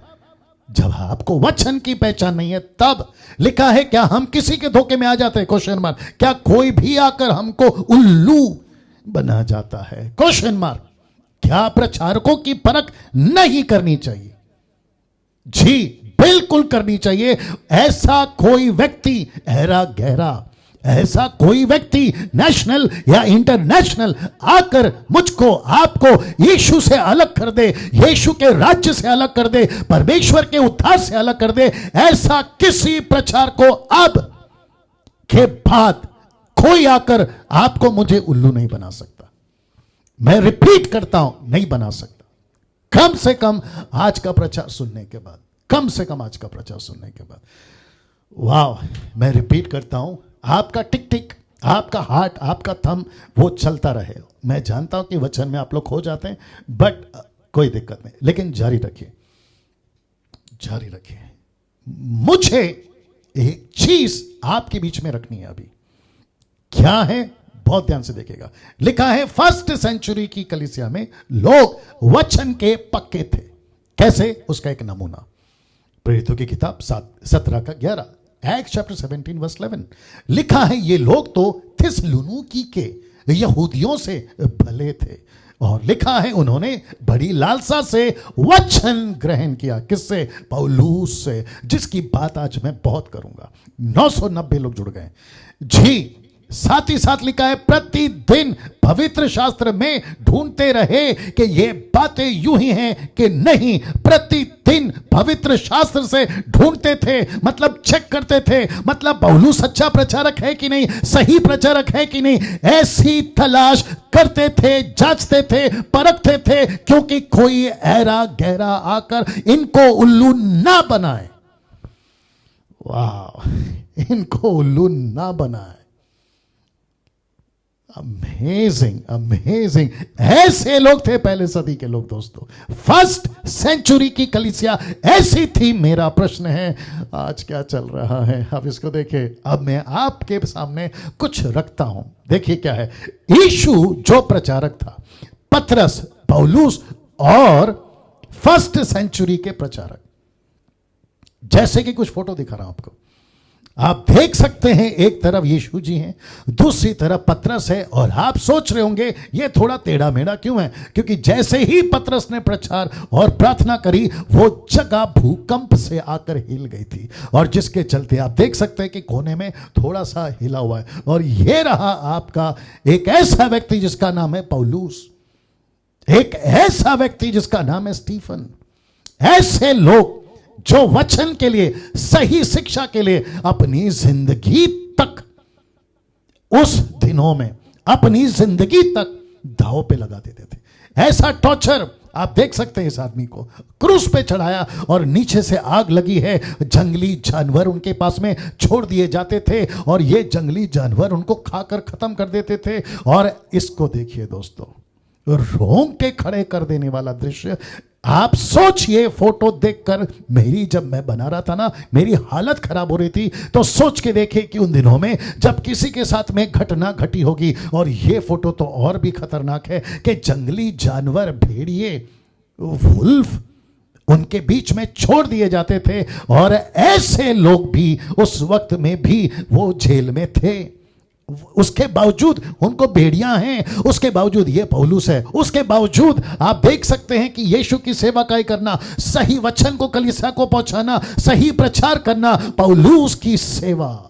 जब आपको वचन की पहचान नहीं है तब। लिखा है, क्या हम किसी के धोखे में आ जाते हैं? Question mark. क्या कोई भी आकर हमको उल्लू बना जाता है? Question mark. क्या प्रचारकों की परख नहीं करनी चाहिए? जी, बिल्कुल करनी चाहिए। ऐसा कोई व्यक्ति गहरा गहरा, ऐसा कोई व्यक्ति नेशनल या इंटरनेशनल आकर मुझको आपको यीशु से अलग कर दे, यीशु के राज्य से अलग कर दे, परमेश्वर के उद्धार से अलग कर दे, ऐसा किसी प्रचार को अब के बाद कोई आकर आपको मुझे उल्लू नहीं बना सकता। मैं रिपीट करता हूं, नहीं बना सकता। कम से कम आज का प्रचार सुनने के बाद, कम से कम आज का प्रचार सुनने के बाद। वाह, मैं रिपीट करता हूं, आपका टिक टिक, आपका हार्ट, आपका थंब वो चलता रहे। मैं जानता हूं कि वचन में आप लोग खो जाते हैं, बट कोई दिक्कत नहीं, लेकिन जारी रखिए, जारी रखिए। मुझे एक चीज आपके बीच में रखनी है अभी। क्या है? बहुत ध्यान से देखिएगा। लिखा है, फर्स्ट सेंचुरी की कलीसिया में लोग वचन के पक्के थे। कैसे? उसका एक नमूना प्रेरितों की किताब 17-11, एक्ट चैप्टर 17 वर्स 11। लिखा है, ये लोग तो थिस्सलुनीकि के यहूदियों से भले थे, और लिखा है उन्होंने बड़ी लालसा से वचन ग्रहण किया। किससे? पौलुस से, जिसकी बात आज मैं बहुत करूंगा। 990 लोग जुड़ गए। जी, साथ ही साथ लिखा है, प्रतिदिन पवित्र शास्त्र में ढूंढते रहे कि ये बातें यूं ही हैं कि नहीं। प्रतिदिन पवित्र शास्त्र से ढूंढते थे, मतलब चेक करते थे, मतलब पौलुस सच्चा प्रचारक है कि नहीं, सही प्रचारक है कि नहीं, ऐसी तलाश करते थे, जांचते थे, परखते थे, क्योंकि कोई ऐरा गहरा आकर इनको उल्लू ना बनाए। वाह, इनको उल्लू ना बनाए। Amazing, amazing. ऐसे लोग थे पहले सदी के लोग दोस्तों। फर्स्ट सेंचुरी की कलीसिया ऐसी थी। मेरा प्रश्न है, आज क्या चल रहा है? अब इसको देखिए। अब मैं आपके सामने कुछ रखता हूं, देखिए क्या है। यीशु जो प्रचारक था, पतरस, पौलुस और फर्स्ट सेंचुरी के प्रचारक, जैसे कि कुछ फोटो दिखा रहा हूं आपको। आप देख सकते हैं एक तरफ यीशु जी हैं, दूसरी तरफ पतरस है, और आप सोच रहे होंगे ये थोड़ा टेढ़ा मेढ़ा क्यों है, क्योंकि जैसे ही पतरस ने प्रचार और प्रार्थना करी वो जगह भूकंप से आकर हिल गई थी, और जिसके चलते आप देख सकते हैं कि कोने में थोड़ा सा हिला हुआ है। और ये रहा आपका एक ऐसा व्यक्ति जिसका नाम है पौलुस, एक ऐसा व्यक्ति जिसका नाम है स्टीफन। ऐसे लोग जो वचन के लिए, सही शिक्षा के लिए अपनी जिंदगी तक, उस दिनों में अपनी जिंदगी तक दांव पे लगा देते थे। ऐसा टॉर्चर आप देख सकते हैं, इस आदमी को क्रूस पे चढ़ाया और नीचे से आग लगी है, जंगली जानवर उनके पास में छोड़ दिए जाते थे और ये जंगली जानवर उनको खाकर खत्म कर देते थे। और इसको देखिए दोस्तों, रोंगटे खड़े कर देने वाला दृश्य। आप सोचिए, फोटो देखकर मेरी, जब मैं बना रहा था ना, मेरी हालत खराब हो रही थी, तो सोच के देखे कि उन दिनों में जब किसी के साथ में घटना घटी होगी। और ये फोटो तो और भी खतरनाक है कि जंगली जानवर, भेड़िए, वुल्फ उनके बीच में छोड़ दिए जाते थे, और ऐसे लोग भी उस वक्त में भी वो जेल में थे। उसके बावजूद उनको भेड़ियां हैं, उसके बावजूद ये पौलुस है, उसके बावजूद आप देख सकते हैं कि यीशु की सेवा काय करना, सही वचन को कलीसिया को पहुंचाना, सही प्रचार करना, पौलुस की सेवा।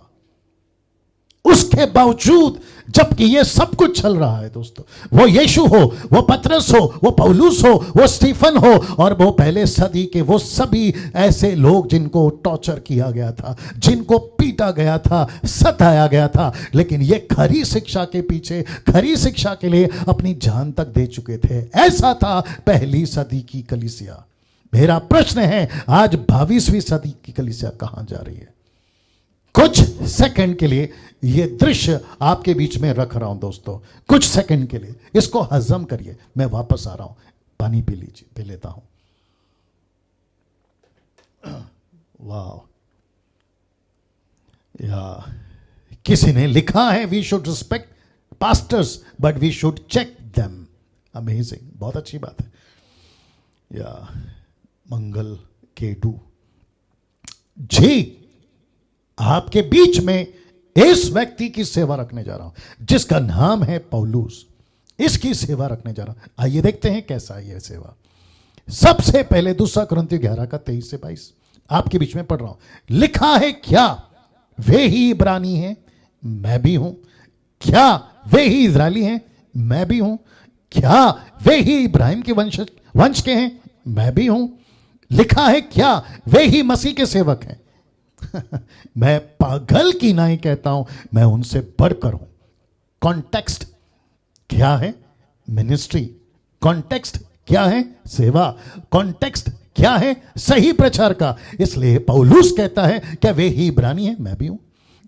उसके बावजूद, जबकि ये सब कुछ चल रहा है दोस्तों, वो यीशु हो, वो पतरस हो, वो पौलुस हो, वो स्टीफन हो, और वो पहले सदी के वो सभी ऐसे लोग जिनको टॉर्चर किया गया था, जिनको पीटा गया था, सताया गया था, लेकिन ये खरी शिक्षा के पीछे, खरी शिक्षा के लिए अपनी जान तक दे चुके थे। ऐसा था पहली सदी की कलीसिया। मेरा प्रश्न है, आज 22वीं सदी की कलीसिया कहां जा रही है? कुछ सेकंड के लिए ये दृश्य आपके बीच में रख रहा हूं दोस्तों, कुछ सेकंड के लिए इसको हजम करिए। मैं वापस आ रहा हूं, पानी पी लीजिए, पी लेता हूं। वाह, या किसी ने लिखा है, we should respect pastors but we should check them. Amazing, बहुत अच्छी बात है। या मंगल केडू जी, आपके बीच में इस व्यक्ति की सेवा रखने जा रहा हूं जिसका नाम है पौलुस। इसकी सेवा रखने जा रहा हूं। आइए देखते हैं कैसा है यह सेवा। सबसे पहले 2 कुरिन्थियों 11 का 23 से 22 आपके बीच में पढ़ रहा हूं। लिखा है, क्या वे ही इब्रानी हैं? मैं भी हूं। क्या वे ही इजरायली हैं? मैं भी हूं। क्या वे ही इब्राहिम के वंश के हैं? मैं भी हूं। लिखा है, क्या वे ही मसीह के सेवक हैं? मैं पागल की नहीं कहता हूं, मैं उनसे बढ़कर हूं। कॉन्टेक्स्ट क्या है? मिनिस्ट्री। कॉन्टेक्स्ट क्या है? सेवा। कॉन्टेक्स्ट क्या है? सही प्रचार का। इसलिए पौलुस कहता है, क्या वे ही इब्रानी हैं? मैं भी हूं।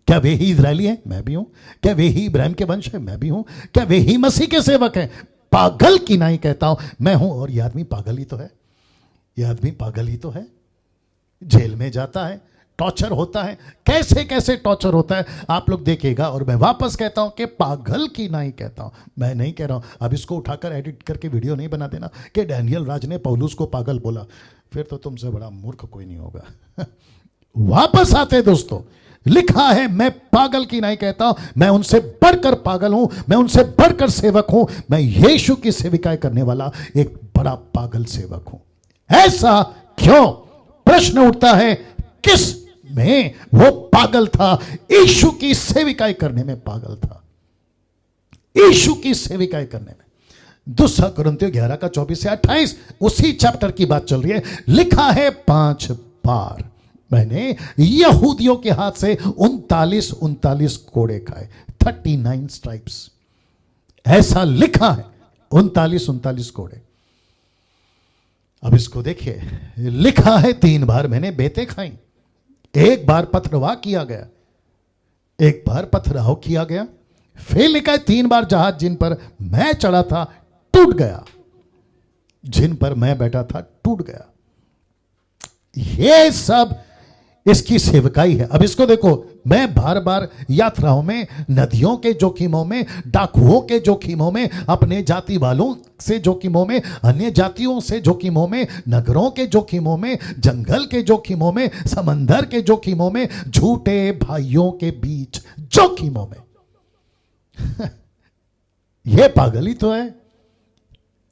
क्या वे ही इजरायली हैं? मैं भी हूं। क्या वे ही इब्राहिम के वंश हैं? मैं भी हूं। क्या वे ही मसीह के सेवक हैं? पागल की नहीं कहता हूं, मैं हूं। और यह आदमी पागल ही तो है, यह आदमी पागल ही तो है। जेल में जाता है, टॉर्चर होता है, कैसे कैसे टॉर्चर होता है आप लोग देखिएगा। और मैं वापस कहता हूं कि पागल की नहीं कहता हूं, मैं नहीं कह रहा हूं। अब इसको उठाकर एडिट करके वीडियो नहीं बना देना कि डैनियल राज ने पौलुस को पागल बोला, फिर तो तुमसे बड़ा मूर्ख कोई नहीं होगा। वापस आते दोस्तों, लिखा है, मैं पागल की नहीं कहता हूं, मैं उनसे बढ़कर पागल हूं, मैं उनसे बढ़कर सेवक हूं। मैं यीशु की सेविकाएं करने वाला एक बड़ा पागल सेवक हूं। ऐसा क्यों? प्रश्न उठता है, किस में वो पागल था? यीशु की सेविकाएं करने में पागल था, यीशु की सेविकाएं करने में। 2 कुरिन्थियों 11 का 24 से 28 उसी चैप्टर की बात चल रही है। लिखा है, 5 बार मैंने यहूदियों के हाथ से 39 कोड़े खाए, 39 स्ट्राइप्स। ऐसा लिखा है, 39 कोड़े। अब इसको देखिए, लिखा है 3 बार मैंने बेतें खाई, 1 बार पथरवाह किया गया, 1 बार पथराव किया गया। फिर लिखा है 3 बार जहाज जिन पर मैं चढ़ा था टूट गया, जिन पर मैं बैठा था टूट गया। ये सब इसकी सेवकाई है। अब इसको देखो, मैं बार बार यात्राओं में, नदियों के जोखिमों में, डाकुओं के जोखिमों में, अपने जाति वालों से जोखिमों में, अन्य जातियों से जोखिमों में, नगरों के जोखिमों में, जंगल के जोखिमों में, समंदर के जोखिमों में, झूठे भाइयों के बीच जोखिमों में। यह पागल ही तो है।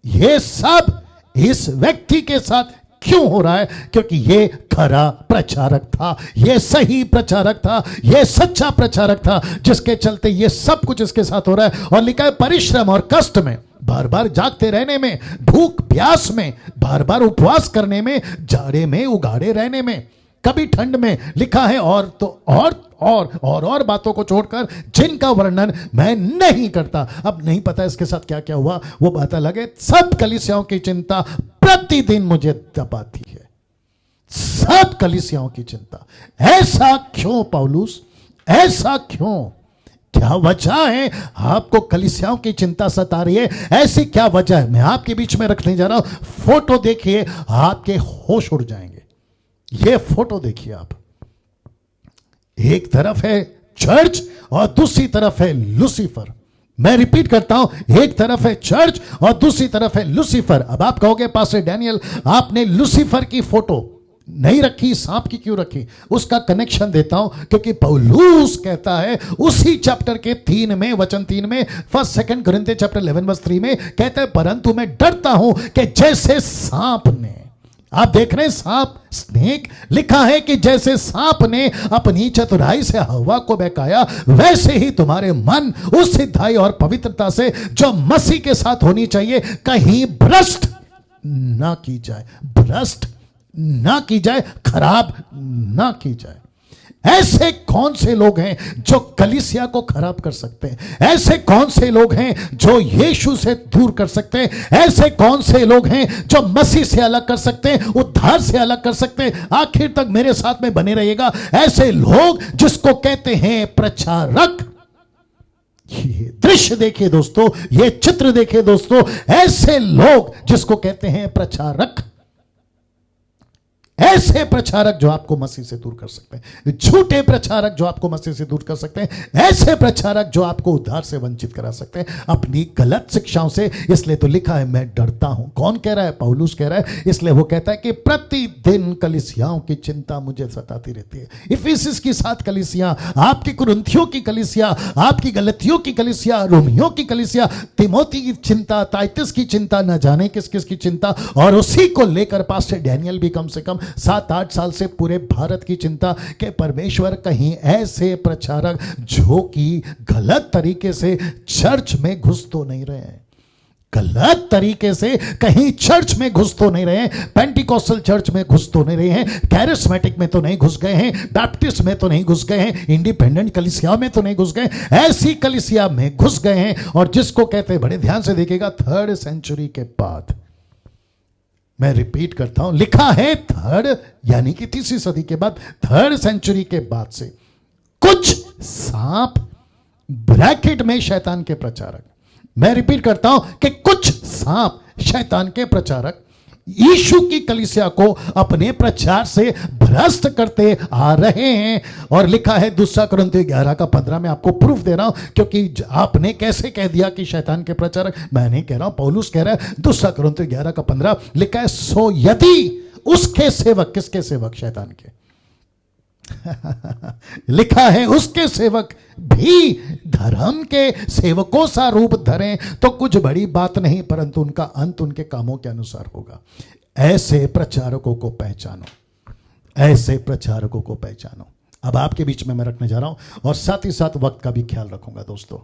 यह सब इस व्यक्ति के साथ क्यों हो रहा है? क्योंकि ये खरा प्रचारक था, ये सही प्रचारक था, ये सच्चा प्रचारक था, जिसके चलते ये सब कुछ इसके साथ हो रहा है। और लिखा है परिश्रम और कष्ट में, बार बार जागते रहने में, भूख प्यास में, बार बार उपवास करने में, जाड़े में उगाड़े रहने में, कभी ठंड में। लिखा है और तो और बातों को छोड़कर जिनका वर्णन मैं नहीं करता। अब नहीं पता इसके साथ क्या क्या हुआ, वो बात अलग है। सब कलीसियाओं की चिंता प्रतिदिन मुझे दबाती है, सब कलीसियाओं की चिंता। ऐसा क्यों पौलुस, ऐसा क्यों? क्या वजह है आपको कलीसियाओं की चिंता सता रही है? ऐसी क्या वजह है? मैं आपके बीच में रखने जा रहा हूं। फोटो देखिए, आपके होश उड़ जाएंगे। ये फोटो देखिए आप, एक तरफ है चर्च और दूसरी तरफ है लूसीफर। मैं रिपीट करता हूं, एक तरफ है चर्च और दूसरी तरफ है लूसीफर। अब आप कहोगे पास्टर डैनियल, आपने लूसीफर की फोटो नहीं रखी, सांप की क्यों रखी? उसका कनेक्शन देता हूं, क्योंकि पौलुस कहता है उसी चैप्टर के 3 में, वचन 3 में, 1 कोरिन्थियंस चैप्टर 11 वर्स 3 में कहता है परंतु मैं डरता हूं कि जैसे सांप ने, आप देख रहे हैं सांप, स्नेक, लिखा है कि जैसे सांप ने अपनी चतुराई से हवा को बहकाया, वैसे ही तुम्हारे मन उस सिद्धाई और पवित्रता से जो मसीह के साथ होनी चाहिए कहीं भ्रष्ट ना की जाए, भ्रष्ट ना की जाए, खराब ना की जाए। ऐसे कौन से लोग हैं जो कलीसिया को खराब कर सकते हैं? ऐसे कौन से लोग हैं जो यीशु से दूर कर सकते हैं? ऐसे कौन से लोग हैं जो मसीह से अलग कर सकते हैं, उद्धार से अलग कर सकते हैं? आखिर तक मेरे साथ में बने रहिएगा। ऐसे लोग जिसको कहते हैं प्रचारक। ये दृश्य देखिए दोस्तों, ये चित्र देखिए दोस्तों, ऐसे लोग जिसको कहते हैं प्रचारक, ऐसे प्रचारक जो आपको मसीह से दूर कर सकते हैं, झूठे प्रचारक जो आपको मसीह से दूर कर सकते हैं, ऐसे प्रचारक जो आपको उद्धार से वंचित करा सकते हैं अपनी गलत शिक्षाओं से। इसलिए तो लिखा है मैं डरता हूं। कौन कह रहा है? पौलुस कह रहा है। इसलिए वो कहता है कि प्रतिदिन कलीसियाओं की चिंता मुझे सताती रहती है। इफिसुस की 7 कलीसियां, आपकी कुरिन्थियों की कलीसिया, आपकी गलतियों की कलीसिया, रोमियों की कलीसिया, तिमोथी की चिंता, टाइटस की चिंता, न जाने किस किस की चिंता, और उसी को लेकर पास्टर डैनियल भी कम से कम 7-8 साल से पूरे भारत की चिंता कि परमेश्वर कहीं ऐसे प्रचारक जो कि गलत तरीके से चर्च में घुस तो नहीं रहे हैं, गलत तरीके से कहीं चर्च में घुस तो नहीं रहे हैं, पेंटिकोस्टल चर्च में घुस तो नहीं रहे हैं, कैरिस्मेटिक में तो नहीं घुस गए हैं, बैप्टिस्ट में तो नहीं घुस गए हैं, इंडिपेंडेंट कलीसिया में तो नहीं घुस गए, ऐसी कलीसिया में घुस गए हैं। और जिसको कहते हैं, बड़े ध्यान से देखिएगा, 3rd सेंचुरी के बाद, मैं रिपीट करता हूं, लिखा है 3rd यानी कि 3री सदी के बाद, 3rd सेंचुरी के बाद से कुछ सांप, ब्रैकेट में शैतान के प्रचारक, मैं रिपीट करता हूं कि कुछ सांप शैतान के प्रचारक यीशु की कलीसिया को अपने प्रचार से भ्रष्ट करते आ रहे हैं। और लिखा है 2 कोरिन्थियों 11:15 में, आपको प्रूफ दे रहा हूं, क्योंकि आपने कैसे कह दिया कि शैतान के प्रचारक? मैं नहीं कह रहा हूं, पौलुस कह रहा है। 2 कोरिन्थियों 11:15 लिखा है सो यदि उसके सेवक, किसके सेवक? शैतान के। लिखा है उसके सेवक भी धर्म के सेवकों सा रूप धरें तो कुछ बड़ी बात नहीं, परंतु उनका अंत उनके कामों के अनुसार होगा। ऐसे प्रचारकों को पहचानो, ऐसे प्रचारकों को पहचानो। अब आपके बीच में मैं रखने जा रहा हूं, और साथ ही साथ वक्त का भी ख्याल रखूंगा। दोस्तों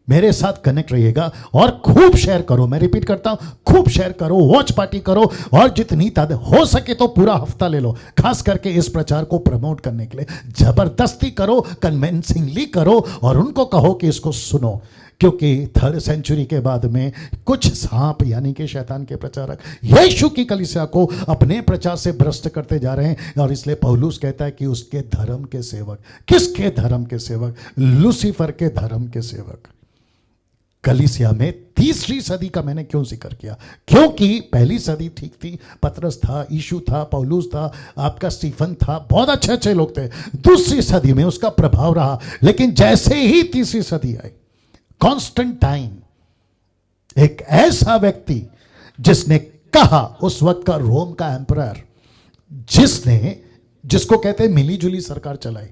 मेरे साथ कनेक्ट रहिएगा और खूब शेयर करो। मैं रिपीट करता हूं, खूब शेयर करो, वॉच पार्टी करो, और जितनी तादाद हो सके तो पूरा हफ्ता ले लो, खास करके इस प्रचार को प्रमोट करने के लिए। जबरदस्ती करो, कन्विंसिंगली करो, और उनको कहो कि इसको सुनो, क्योंकि 3rd सेंचुरी के बाद में कुछ सांप यानी कि शैतान के प्रचारक यीशु की कलीसिया को अपने प्रचार से भ्रष्ट करते जा रहे हैं। और इसलिए पौलुस कहता है कि उसके धर्म के सेवक, किसके धर्म के सेवक? लूसीफर के धर्म के सेवक, कलीसिया में तीसरी सदी का मैंने क्यों जिक्र किया? क्योंकि पहली सदी ठीक थी, पतरस था, यीशु था, पौलुस था, आपका स्टीफन था, बहुत अच्छे अच्छे लोग थे। दूसरी सदी में उसका प्रभाव रहा, लेकिन जैसे ही तीसरी सदी आई, कॉन्स्टेंटाइन एक ऐसा व्यक्ति जिसने कहा, उस वक्त का रोम का एम्परर, जिसको कहते हैं मिली जुली सरकार चलाई,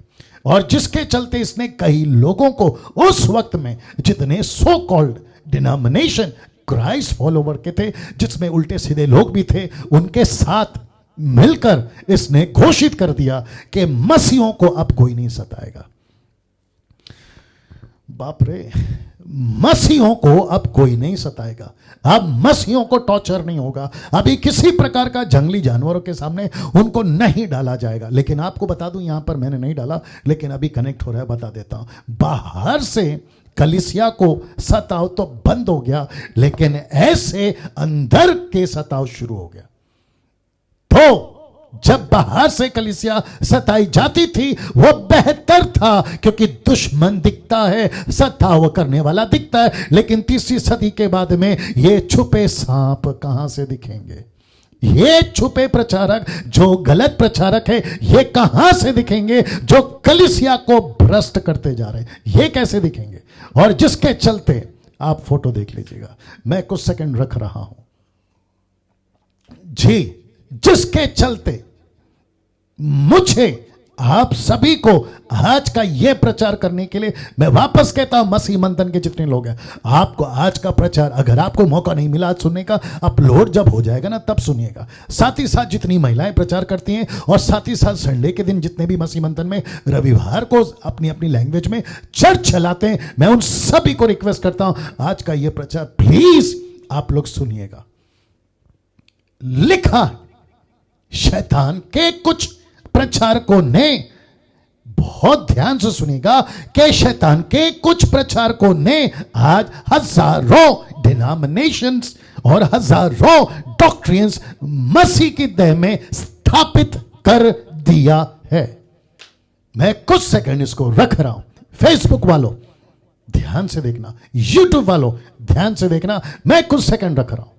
और जिसके चलते इसने कई लोगों को उस वक्त में जितने so called denomination Christ follower के थे, जिसमें उल्टे सीधे लोग भी थे, उनके साथ मिलकर इसने घोषित कर दिया कि मसीहों को अब कोई नहीं सताएगा। बाप रे, मसीहों को अब कोई नहीं सताएगा, अब मसीहों को टॉर्चर नहीं होगा, अभी किसी प्रकार का जंगली जानवरों के सामने उनको नहीं डाला जाएगा। लेकिन आपको बता दूं, यहां पर मैंने नहीं डाला, लेकिन अभी कनेक्ट हो रहा है, बता देता हूं। बाहर से कलीसिया को सताव तो बंद हो गया, लेकिन ऐसे अंदर के सताव शुरू हो गया। तो जब बाहर से कलीसिया सताई जाती थी वो बेहतर था, क्योंकि दुश्मन दिखता है, सताव करने वाला दिखता है। लेकिन तीसरी सदी के बाद में ये छुपे सांप कहां से दिखेंगे? ये छुपे प्रचारक, जो गलत प्रचारक है, ये कहां से दिखेंगे? जो कलीसिया को भ्रष्ट करते जा रहे हैं, ये कैसे दिखेंगे? और जिसके चलते, आप फोटो देख लीजिएगा, मैं कुछ सेकंड रख रहा हूं जी, जिसके चलते मुझे आप सभी को आज का यह प्रचार करने के लिए, मैं वापस कहता हूं, मसीह मंथन के जितने लोग हैं, आपको आज का प्रचार, अगर आपको मौका नहीं मिला आज सुनने का, अपलोड जब हो जाएगा ना तब सुनिएगा। साथ ही साथ जितनी महिलाएं प्रचार करती हैं, और साथ ही साथ संडे के दिन जितने भी मसीह मंथन में रविवार को अपनी अपनी लैंग्वेज में चर्च चलाते हैं, मैं उन सभी को रिक्वेस्ट करता हूं, आज का यह प्रचार प्लीज आप लोग सुनिएगा। लिखा शैतान के कुछ प्रचारकों ने, बहुत ध्यान से सुनिएगा, कि शैतान के कुछ प्रचारकों ने आज हजारों डिनोमिनेशंस और हजारों डॉक्ट्रिन्स मसीह की देह में स्थापित कर दिया है। मैं कुछ सेकंड इसको रख रहा हूं। फेसबुक वालों ध्यान से देखना, यूट्यूब वालों ध्यान से देखना, मैं कुछ सेकंड रख रहा हूं।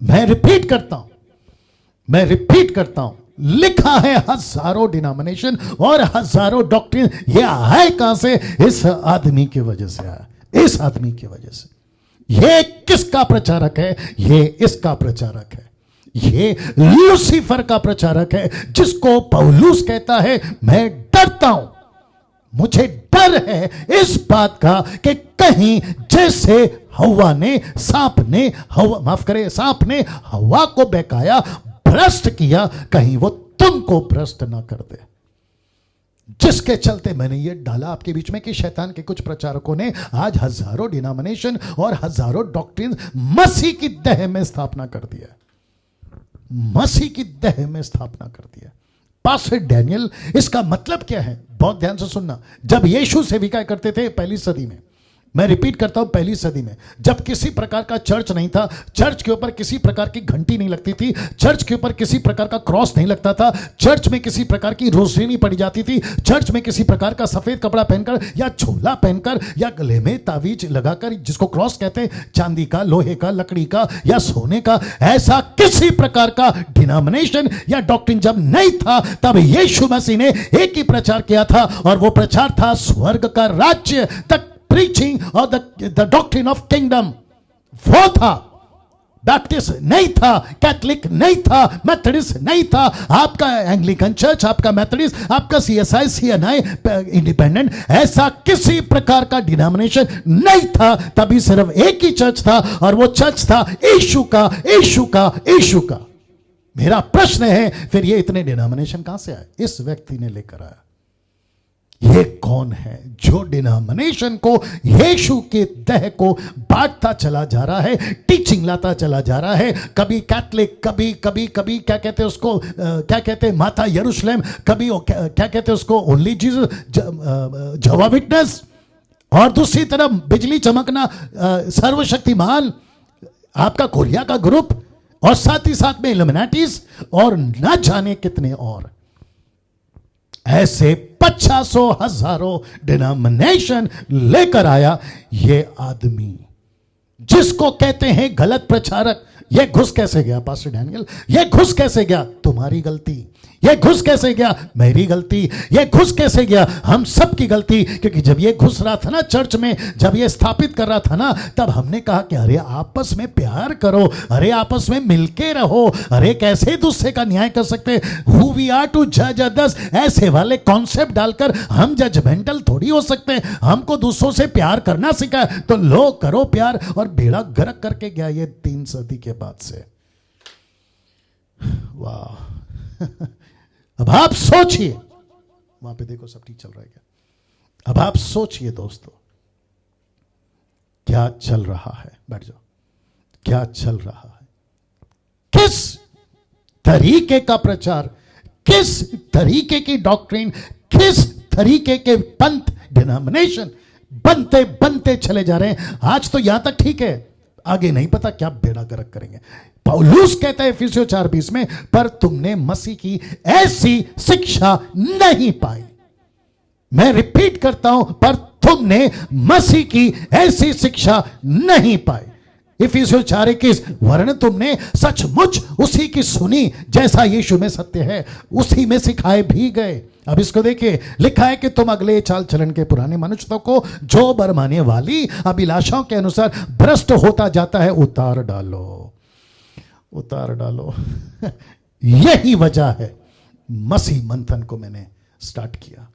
मैं रिपीट करता हूं, लिखा है हजारों डिनोमिनेशन और हजारों डॉक्ट्रिन। ये आए कहां से? इस आदमी की वजह से आया, इस आदमी की वजह से। ये किसका प्रचारक है? ये इसका प्रचारक है, ये लूसीफर का प्रचारक है, जिसको पौलुस कहता है मैं डरता हूं, मुझे डर है इस बात का कि कहीं जैसे सांप ने हवा को बहकाया, भ्रष्ट किया, कहीं वो तुमको भ्रष्ट ना कर दे। जिसके चलते मैंने ये डाला आपके बीच में कि शैतान के कुछ प्रचारकों ने आज हजारों डिनोमिनेशन और हजारों डॉक्ट्रिन मसीह की देह में स्थापना कर दिया, मसीह की देह में स्थापना कर दिया। पास्टर डैनियल, इसका मतलब क्या है? बहुत ध्यान से सुनना। जब यीशु सेविका करते थे पहली सदी में, मैं रिपीट करता हूं, पहली सदी में जब किसी प्रकार का चर्च नहीं था, चर्च के ऊपर किसी प्रकार की घंटी नहीं लगती थी, चर्च के ऊपर किसी प्रकार का क्रॉस नहीं लगता था, चर्च में किसी प्रकार की रोशनी नहीं पड़ी जाती थी, चर्च में किसी प्रकार का सफेद कपड़ा पहनकर या झोला पहनकर या गले में तावीज लगाकर, जिसको क्रॉस कहते हैं, चांदी का, लोहे का, लकड़ी का या सोने का, ऐसा किसी प्रकार का डिनोमिनेशन या डॉक्ट्रिन जब नहीं था, तब यीशु मसीह ने एक ही प्रचार किया था, और वो प्रचार था स्वर्ग का राज्य तक, preaching of the doctrine of kingdom। वो था, बैप्टिस्ट नहीं था, कैथलिक नहीं था, मेथोडिस्ट नहीं था, आपका एंग्लिकन चर्च, आपका मेथोडिस्ट, आपका CSI, CNI, इंडिपेंडेंट, ऐसा किसी प्रकार का डिनोमिनेशन नहीं था। तभी सिर्फ एक ही चर्च था, और वो चर्च था यीशु का, यीशु का, यीशु का। मेरा प्रश्न है, फिर ये इतने डिनोमिनेशन कहां से आए? इस व्यक्ति ने लेकर आया। ये कौन है जो डिनोमिनेशन को, यीशु के देह को बांटता चला जा रहा है, टीचिंग लाता चला जा रहा है? कभी कैथलिक, कभी क्या कहते हैं उसको, क्या कहते हैं, माता यरूशलेम, कभी क्या कहते हैं उसको, ओनली जीसस, जवा विटनेस, और दूसरी तरफ बिजली चमकना, सर्वशक्तिमान, आपका कोरिया का ग्रुप, और साथ ही साथ में इल्यूमिनाटीज, और न जाने कितने और। ऐसे 50 हजारों डिनोमिनेशन लेकर आया ये आदमी, जिसको कहते हैं गलत प्रचारक। ये घुस कैसे गया पास्टर डैनियल? ये घुस कैसे गया? तुम्हारी गलती। ये घुस कैसे गया? मेरी गलती। ये घुस कैसे गया? हम सब की गलती। क्योंकि जब ये घुस रहा था ना चर्च में, जब ये स्थापित कर रहा था ना, तब हमने कहा कि अरे आपस में प्यार करो, अरे आपस में मिलके रहो, अरे कैसे दूसरे का न्याय कर सकते, हु वी आर टू जज अदर्स, ऐसे वाले कॉन्सेप्ट डालकर हम जजमेंटल थोड़ी हो सकते हैं। हमको दूसरों से प्यार करना सिखा तो लो करो प्यार। और बेड़ा गर्क करके गया ये 3 सदी के बाद से। वाह। अब आप सोचिए, वहां पे देखो सब ठीक चल रहा है क्या? अब आप सोचिए दोस्तों, क्या चल रहा है? बैठ जाओ। क्या चल रहा है? किस तरीके का प्रचार, किस तरीके की डॉक्ट्रिन, किस तरीके के पंथ, डिनोमिनेशन बनते बनते चले जा रहे हैं। आज तो यहां तक ठीक है, आगे नहीं पता क्या बेड़ा गर्क करेंगे। पौलुस कहता है इफिसियों 4:20 में, पर तुमने मसीह की ऐसी शिक्षा नहीं पाई। मैं रिपीट करता हूं, पर तुमने मसीह की ऐसी शिक्षा नहीं पाई। इफिसियों 4:21, वरन तुमने सचमुच उसी की सुनी जैसा यीशु में सत्य है, उसी में सिखाए भी गए। अब इसको देखिए, लिखा है कि तुम अगले चाल चलन के पुराने मनुष्यों को जो बरमाने वाली अभिलाषाओं के अनुसार भ्रष्ट होता जाता है उतार डालो। उतार डालो। यही वजह है मसीह मंथन को मैंने स्टार्ट किया।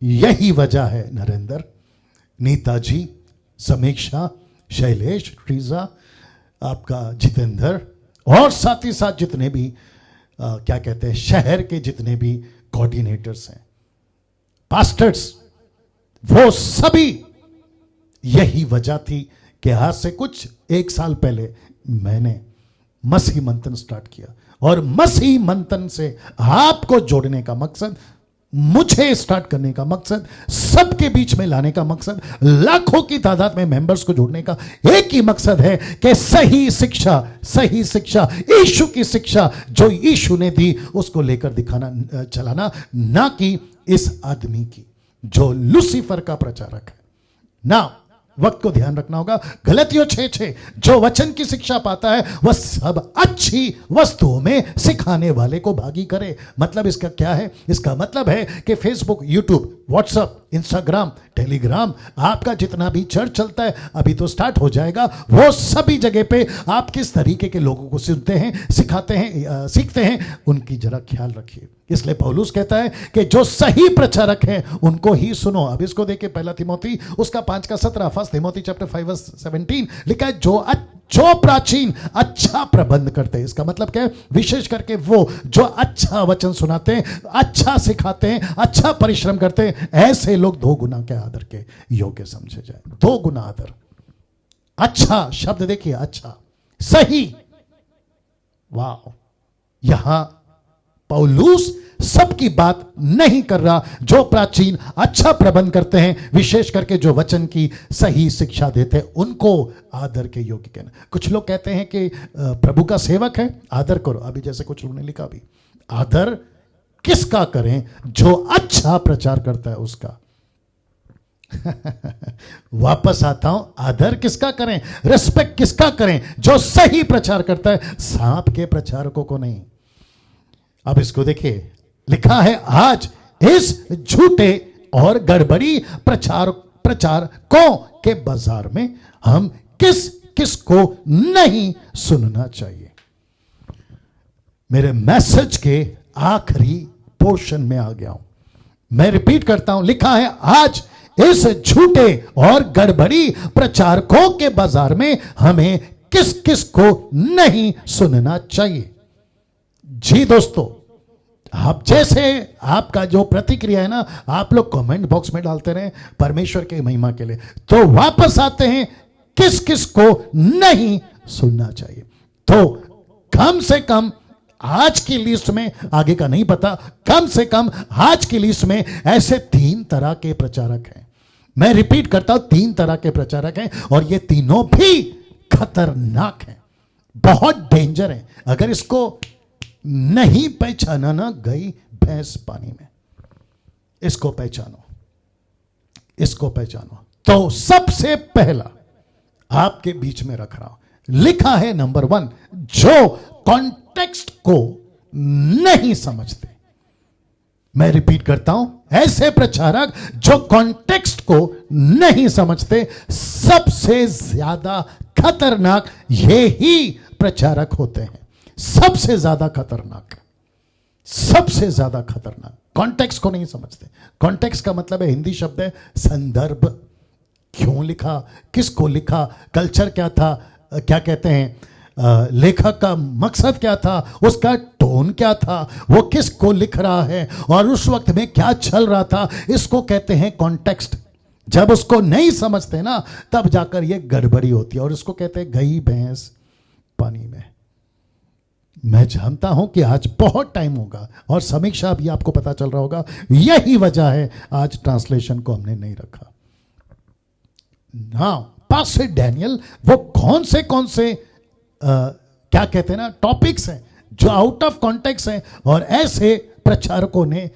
यही वजह है नरेंद्र, नीताजी, समीक्षा, शैलेश, ट्रीजा, आपका जितेंद्र, और साथ ही साथ जितने भी क्या कहते हैं शहर के जितने भी कोऑर्डिनेटर्स हैं, पास्टर्स, वो सभी, यही वजह थी कि आज से कुछ 1 साल पहले मैंने मसीह मंथन स्टार्ट किया। और मसीह मंथन से आपको जोड़ने का मकसद, मुझे स्टार्ट करने का मकसद, सबके बीच में लाने का मकसद, लाखों की तादाद में मेंबर्स को जोड़ने का एक ही मकसद है कि सही शिक्षा, सही शिक्षा, यीशु की शिक्षा जो यीशु ने दी उसको लेकर दिखाना, चलाना, ना कि इस आदमी की जो लूसीफर का प्रचारक है ना। वक्त को ध्यान रखना होगा। गलतियों 6:6, जो वचन की शिक्षा पाता है वह सब अच्छी वस्तुओं में सिखाने वाले को भागी करे। मतलब इसका क्या है? इसका मतलब है कि Facebook, YouTube, WhatsApp, Instagram, Telegram, आपका जितना भी चर्च चलता है, अभी तो स्टार्ट हो जाएगा, वो सभी जगह पे आप किस तरीके के लोगों को सुनते हैं, सिखाते हैं, सीखते हैं, उनकी जरा ख्याल रखिए। इसलिए पौलुस कहता है कि जो सही प्रचारक हैं उनको ही सुनो। अब इसको देखिए, 1 तिमोथी उसका 5:17, 1 तिमोथी चैप्टर 5:17 लिखा है, जो प्राचीन अच्छा प्रबंध करते हैं। इसका मतलब क्या है? विशेष करके वो जो अच्छा वचन सुनाते हैं, अच्छा सिखाते हैं, अच्छा परिश्रम करते हैं, ऐसे लोग 2 गुना के आदर के योग्य समझे जाए। 2 गुना आदर। अच्छा शब्द देखिए, अच्छा, सही। वाह। यहां पौलुस सबकी बात नहीं कर रहा। जो प्राचीन अच्छा प्रबंध करते हैं, विशेष करके जो वचन की सही शिक्षा देते हैं, उनको आदर के योग्य कहना। कुछ लोग कहते हैं कि प्रभु का सेवक है, आदर करो। अभी जैसे कुछ लोगों ने लिखा, अभी आदर किसका करें? जो अच्छा प्रचार करता है उसका। वापस आता हूं, आदर किसका करें, रिस्पेक्ट किसका करें? जो सही प्रचार करता है, सांप के प्रचारकों को नहीं। अब इसको देखिए, लिखा है, आज इस झूठे और गड़बड़ी प्रचारकों के बाजार में हम किस किस को नहीं सुनना चाहिए। मेरे मैसेज के आखिरी पोर्शन में आ गया हूं। मैं रिपीट करता हूं, लिखा है, आज इस झूठे और गड़बड़ी प्रचारकों के बाजार में हमें किस किस को नहीं सुनना चाहिए। जी दोस्तों, आप जैसे आपका जो प्रतिक्रिया है ना, आप लोग कमेंट बॉक्स में डालते रहे परमेश्वर के महिमा के लिए। तो वापस आते हैं, किस किस को नहीं सुनना चाहिए। तो कम से कम आज की लिस्ट में, आगे का नहीं पता, कम से कम आज की लिस्ट में ऐसे 3 तरह के प्रचारक हैं। मैं रिपीट करता हूं, 3 तरह के प्रचारक हैं, और ये तीनों भी खतरनाक हैं, बहुत डेंजर हैं। अगर इसको नहीं पहचाना ना, गई भैंस पानी में। इसको पहचानो, इसको पहचानो। तो सबसे पहला आपके बीच में रख रहा हूं, लिखा है नंबर 1, जो कॉन्टेक्स्ट को नहीं समझते। मैं रिपीट करता हूं, ऐसे प्रचारक जो कॉन्टेक्स्ट को नहीं समझते, सबसे ज्यादा खतरनाक ये ही प्रचारक होते हैं। सबसे ज्यादा खतरनाक, सबसे ज्यादा खतरनाक कॉन्टेक्स्ट को नहीं समझते। कॉन्टेक्स्ट का मतलब है, हिंदी शब्द है संदर्भ। क्यों लिखा, किसको लिखा, कल्चर क्या था, क्या कहते हैं, लेखक का मकसद क्या था, उसका टोन क्या था, वो किसको लिख रहा है और उस वक्त में क्या चल रहा था, इसको कहते हैं कॉन्टेक्स्ट। जब उसको नहीं समझते ना, तब जाकर ये गड़बड़ी होती है और इसको कहते हैं गई भैंस पानी में। मैं जानता हूं कि आज बहुत टाइम होगा और समीक्षा भी आपको पता चल रहा होगा, यही वजह है आज ट्रांसलेशन को हमने नहीं रखा। नाउ पास्टर डैनियल वो कौन से क्या कहते हैं ना, टॉपिक्स हैं जो आउट ऑफ कॉन्टेक्स्ट हैं और ऐसे प्रचारकों ने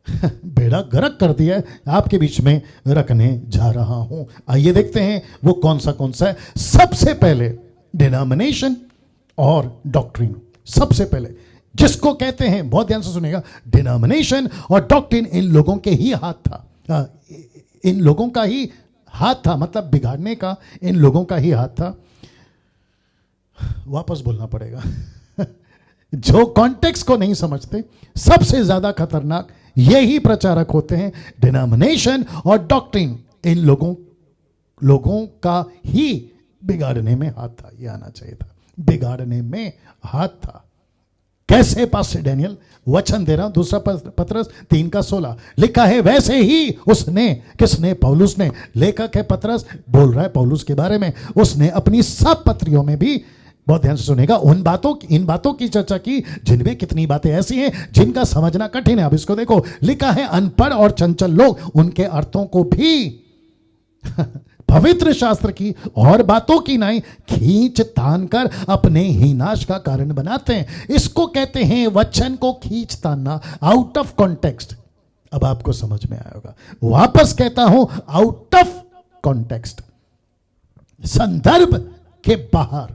बेड़ा गर्क कर दिया है, आपके बीच में रखने जा रहा हूं। आइए देखते हैं वो कौन सा है। सबसे पहले डिनोमिनेशन और डॉक्ट्रिन। सबसे पहले जिसको कहते हैं, बहुत ध्यान से सुनेगा, डिनोमिनेशन और डॉक्ट्रिन इन लोगों के ही हाथ था, इन लोगों का ही हाथ था, मतलब बिगाड़ने का इन लोगों का ही हाथ था। वापस बोलना पड़ेगा जो कॉन्टेक्स्ट को नहीं समझते, सबसे ज्यादा खतरनाक यही प्रचारक होते हैं। डिनोमिनेशन और डॉक्ट्रिन इन लोगों का ही बिगाड़ने में हाथ था। यह आना चाहिए था, बिगाड़ने में हाथ था। कैसे पास्टर डैनियल? वचन दे रहा हूं, दूसरा पत्रस 3:16 लिखा है, वैसे ही उसने, किसने? पौलुस ने। लेखक है पत्रस, बोल रहा है पौलुस के बारे में। उसने अपनी सब पत्रियों में भी, बहुत ध्यान से सुनेगा, इन बातों की चर्चा की जिनमें कितनी बातें ऐसी हैं जिनका समझना कठिन है। अब इसको देखो, लिखा है अनपढ़ और चंचल लोग उनके अर्थों को भी पवित्र शास्त्र की और बातों की नहीं खींच तान कर अपने ही नाश का कारण बनाते हैं। इसको कहते हैं वचन को खींच तानना, आउट ऑफ कॉन्टेक्स्ट। अब आपको समझ में आया होगा, वापस कहता हूं, आउट ऑफ कॉन्टेक्स्ट, संदर्भ के बाहर।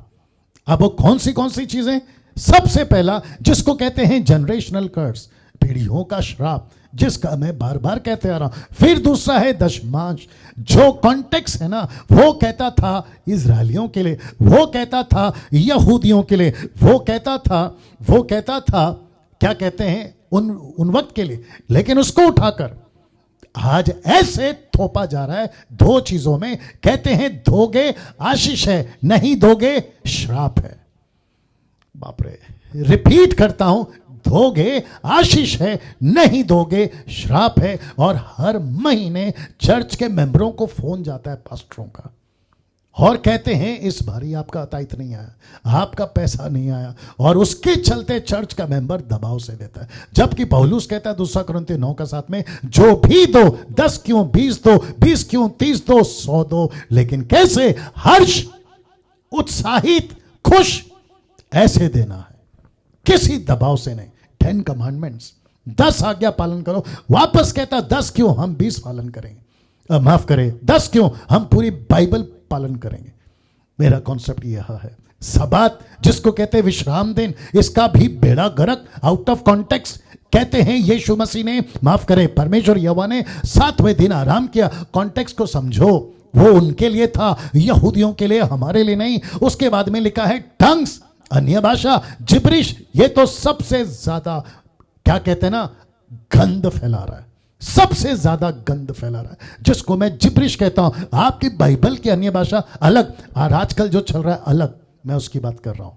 अब वो कौन सी चीजें? सबसे पहला जिसको कहते हैं जनरेशनल कर्स, पीढ़ियों का श्राप, जिसका मैं बार बार कहते आ रहा हूं। फिर दूसरा है दशमांश। जो कॉन्टेक्स्ट है ना, वो कहता था इजरायलियों के लिए, वो कहता था यहूदियों के लिए, वो कहता था क्या कहते हैं, उन वक्त के लिए। लेकिन उसको उठाकर आज ऐसे थोपा जा रहा है दो चीजों में। कहते हैं दोगे आशीष है, नहीं दोगे श्राप है। बाप रे, रिपीट करता हूं, दोगे आशीष है, नहीं दोगे श्राप है। और हर महीने चर्च के मेंबरों को फोन जाता है पास्टरों का, और कहते हैं इस बारी आपका अतायत नहीं आया, आपका पैसा नहीं आया, और उसके चलते चर्च का मेंबर दबाव से देता है। जबकि पौलुस कहता है 2 कुरिन्थियों 9:7 में, जो भी दो, 10 क्यों 20 दो, 20 क्यों 30 दो, 100 दो, लेकिन कैसे? हर्ष, उत्साहित, खुश, ऐसे देना है, किसी दबाव से नहीं। 10 कमांडमेंट्स, 10 आज्ञा पालन करो। वापस कहता 10 क्यों, हम 20 पालन करेंगे, माफ करें 10 क्यों, हम पूरी बाइबल पालन करेंगे। मेरा कॉन्सेप्ट यह है। सबात जिसको कहते हैं विश्राम दिन, इसका भी बेड़ा गर्क, आउट ऑफ कॉन्टेक्स्ट। कहते हैं यीशु मसीह ने, माफ करें परमेश्वर यहोवा ने 7वें दिन आराम किया। कॉन्टेक्स्ट को समझो, वो उनके लिए था, यहूदियों के लिए, हमारे लिए नहीं। उसके बाद में लिखा है टंग्स, अन्य भाषा, जिब्रिश। ये तो सबसे ज्यादा क्या कहते हैं ना, गंध फैला रहा है, सबसे ज्यादा गंध फैला रहा है, जिसको मैं जिब्रिश कहता हूं। आपकी बाइबल की अन्य भाषा अलग, और आजकल जो चल रहा है अलग, मैं उसकी बात कर रहा हूं।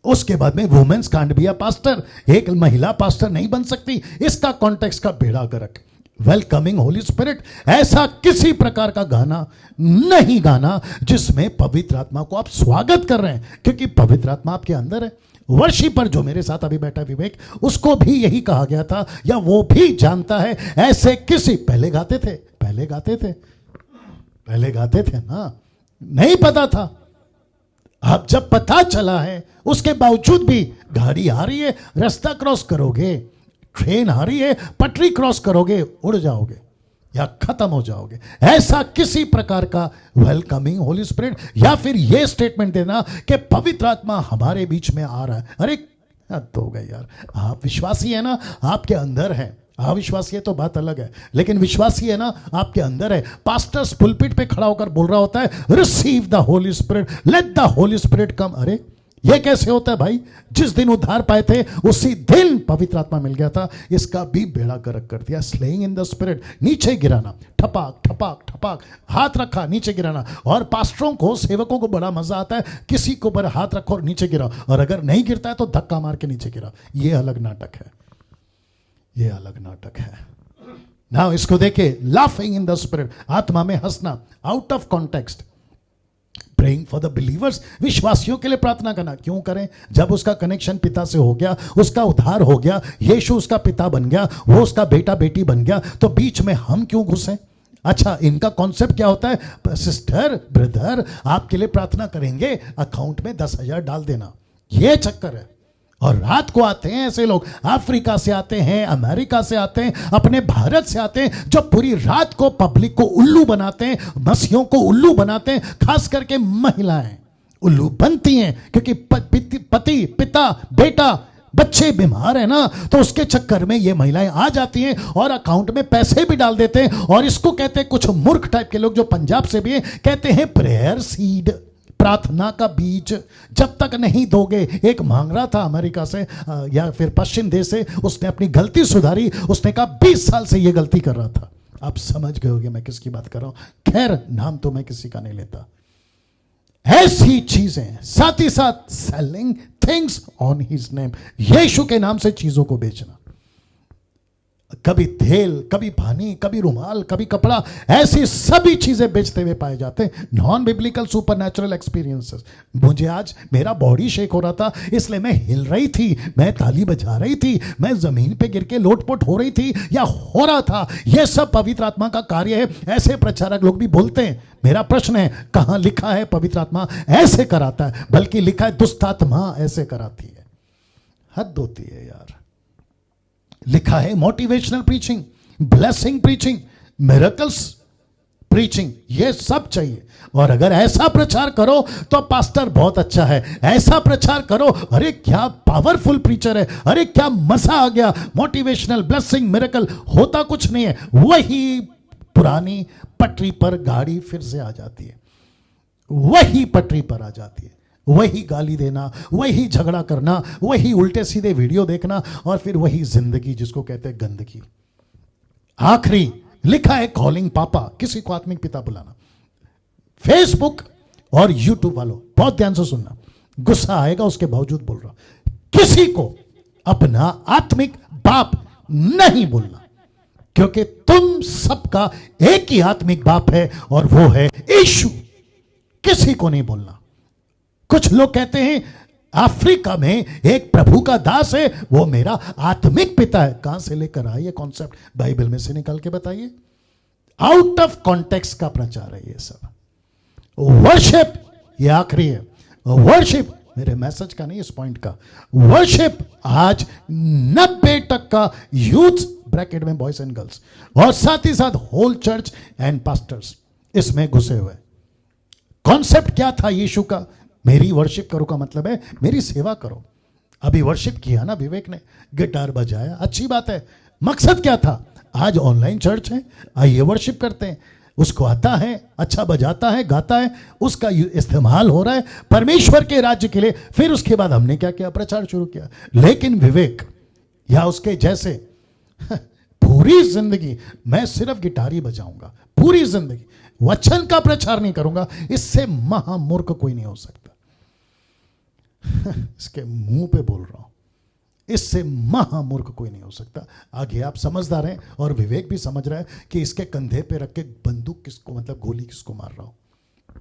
उसके बाद में womens can't be a pastor, एक महिला पास्टर नहीं बन सकती। इसका कॉन्टेक्स्ट का बेड़ा गर्क। वेलकमिंग होली स्पिरिट, ऐसा किसी प्रकार का गाना नहीं गाना जिसमें पवित्र आत्मा को आप स्वागत कर रहे हैं, क्योंकि पवित्र आत्मा आपके अंदर है। वर्शिपर जो मेरे साथ अभी बैठा विवेक, उसको भी यही कहा गया था, या वो भी जानता है। ऐसे किसी पहले गाते थे ना, नहीं पता था। अब जब पता चला है, उसके बावजूद भी गाड़ी आ रही है, रास्ता क्रॉस करोगे, ट्रेन आ रही है, पटरी क्रॉस करोगे उड़ जाओगे या खत्म हो जाओगे। ऐसा किसी प्रकार का वेलकमिंग होली स्पिरिट या फिर यह स्टेटमेंट देना कि पवित्र आत्मा हमारे बीच में आ रहा है, अरे हद हो गई यार। आप विश्वासी है ना, आपके अंदर है। अविश्वासी है तो बात अलग है, लेकिन विश्वासी है ना, आपके अंदर है। पास्टर्स पुलपिट पे खड़ा होकर बोल रहा होता है receive the Holy Spirit, let the Holy Spirit come. अरे ये कैसे होता है भाई? जिस दिन उद्धार पाए थे उसी दिन पवित्र आत्मा मिल गया था, इसका भी बेड़ा गर्क कर दिया। स्लेइंग इन द स्पिरिट, नीचे गिराना, ठपाक ठपाक ठपाक, हाथ रखा नीचे गिराना। और पास्टरों को, सेवकों को बड़ा मजा आता है, किसी को ऊपर हाथ रखो और नीचे गिराओ, और अगर नहीं गिरता है तो धक्का मार के नीचे गिराओ। ये अलग नाटक है, ये अलग नाटक है ना। इसको देखे, लाफिंग इन द स्पिरिट, आत्मा में हंसना, out of context. Praying for the believers, विश्वासियों के लिए प्रार्थना करना। क्यों करें? जब उसका कनेक्शन पिता से हो गया, उसका उद्धार हो गया, यीशु उसका पिता बन गया, वो उसका बेटा बेटी बन गया, तो बीच में हम क्यों घुसे? अच्छा, इनका कॉन्सेप्ट क्या होता है? सिस्टर ब्रदर आपके लिए प्रार्थना करेंगे, अकाउंट में 10,000 डाल देना, ये चक्कर है। और रात को आते हैं ऐसे लोग, अफ्रीका से आते हैं, अमेरिका से आते हैं, अपने भारत से आते हैं, जो पूरी रात को पब्लिक को उल्लू बनाते हैं, मसीहों को उल्लू बनाते हैं। खास करके महिलाएं उल्लू बनती हैं, क्योंकि पति, पिता, बेटा, बच्चे बीमार है ना, तो उसके चक्कर में ये महिलाएं आ जाती हैं और अकाउंट में पैसे भी डाल देते हैं। और इसको कहते हैं कुछ मूर्ख टाइप के लोग जो पंजाब से भी हैं, कहते हैं प्रेयर सीड, प्रार्थना का बीज। जब तक नहीं दोगे, एक मांग रहा था अमेरिका से या फिर पश्चिम देश से, उसने अपनी गलती सुधारी। उसने कहा 20 साल से ये गलती कर रहा था। आप समझ गए होंगे मैं किसकी बात कर रहा हूं। खैर, नाम तो मैं किसी का नहीं लेता। ऐसी चीजें, साथ ही साथ selling things on his name, यीशु के नाम से चीजों को बेचना। कभी तेल, कभी पानी, कभी रुमाल, कभी कपड़ा, ऐसी सभी चीजें बेचते हुए पाए जाते हैं। Non biblical supernatural experiences. मुझे आज मेरा बॉडी शेक हो रहा था, इसलिए मैं हिल रही थी, मैं ताली बजा रही थी, मैं जमीन पे गिर के लोटपोट हो रही थी या हो रहा था। यह सब पवित्र आत्मा का कार्य है। ऐसे प्रचारक लोग भी बोलते हैं। मेरा प्रश्न है, कहां लिखा है पवित्र आत्मा ऐसे कराता है? बल्कि लिखा है दुष्ट आत्मा ऐसे कराती है। हद होती है यार। लिखा है motivational preaching, blessing preaching, miracles preaching, ये सब चाहिए। और अगर ऐसा प्रचार करो तो पास्टर बहुत अच्छा है, ऐसा प्रचार करो, अरे क्या पावरफुल प्रीचर है, अरे क्या मजा आ गया। मोटिवेशनल, ब्लेसिंग, मिरेकल, होता कुछ नहीं है। वही पुरानी पटरी पर गाड़ी फिर से आ जाती है, वही पटरी पर आ जाती है। वही गाली देना, वही झगड़ा करना, वही उल्टे सीधे वीडियो देखना, और फिर वही जिंदगी जिसको कहते हैं गंदगी। आखिरी लिखा है कॉलिंग पापा, किसी को आत्मिक पिता बुलाना। फेसबुक और यूट्यूब वालों बहुत ध्यान से सुनना, गुस्सा आएगा उसके बावजूद बोल रहा, किसी को अपना आत्मिक बाप नहीं बोलना, क्योंकि तुम सबका एक ही आत्मिक बाप है और वो है यीशु। किसी को नहीं बोलना। कुछ लोग कहते हैं अफ्रीका में एक प्रभु का दास है, वो मेरा आत्मिक पिता है। कहां से लेकर आए ये कॉन्सेप्ट? बाइबल में से निकाल के बताइए। आउट ऑफ कॉन्टेक्स्ट का प्रचार है ये सब। वर्शिप, ये आखिरी है। वर्शिप मेरे मैसेज का नहीं, इस पॉइंट का। वर्शिप आज 90% का यूथ, ब्रैकेट में बॉयज एंड गर्ल्स, और साथ ही साथ होल चर्च एंड पास्टर्स इसमें घुसे हुए। कॉन्सेप्ट क्या था यीशु का? मेरी वर्शिप करो का मतलब है मेरी सेवा करो। अभी वर्शिप किया ना विवेक ने, गिटार बजाया, अच्छी बात है। मकसद क्या था? आज ऑनलाइन चर्च है, आइए वर्शिप करते हैं। उसको आता है, अच्छा बजाता है, गाता है, उसका इस्तेमाल हो रहा है परमेश्वर के राज्य के लिए। फिर उसके बाद हमने क्या किया? प्रचार शुरू किया। लेकिन विवेक या उसके जैसे पूरी जिंदगी मैं सिर्फ गिटार ही बजाऊंगा, पूरी जिंदगी वचन का प्रचार नहीं करूंगा, इससे महामूर्ख कोई नहीं हो सकता। इसके मुंह पे बोल रहा हूं, इससे महामूर्ख कोई नहीं हो सकता। आगे आप समझदार हैं और विवेक भी समझ रहा है कि इसके कंधे पे रख के बंदूक किसको, मतलब गोली किसको मार रहा हूं।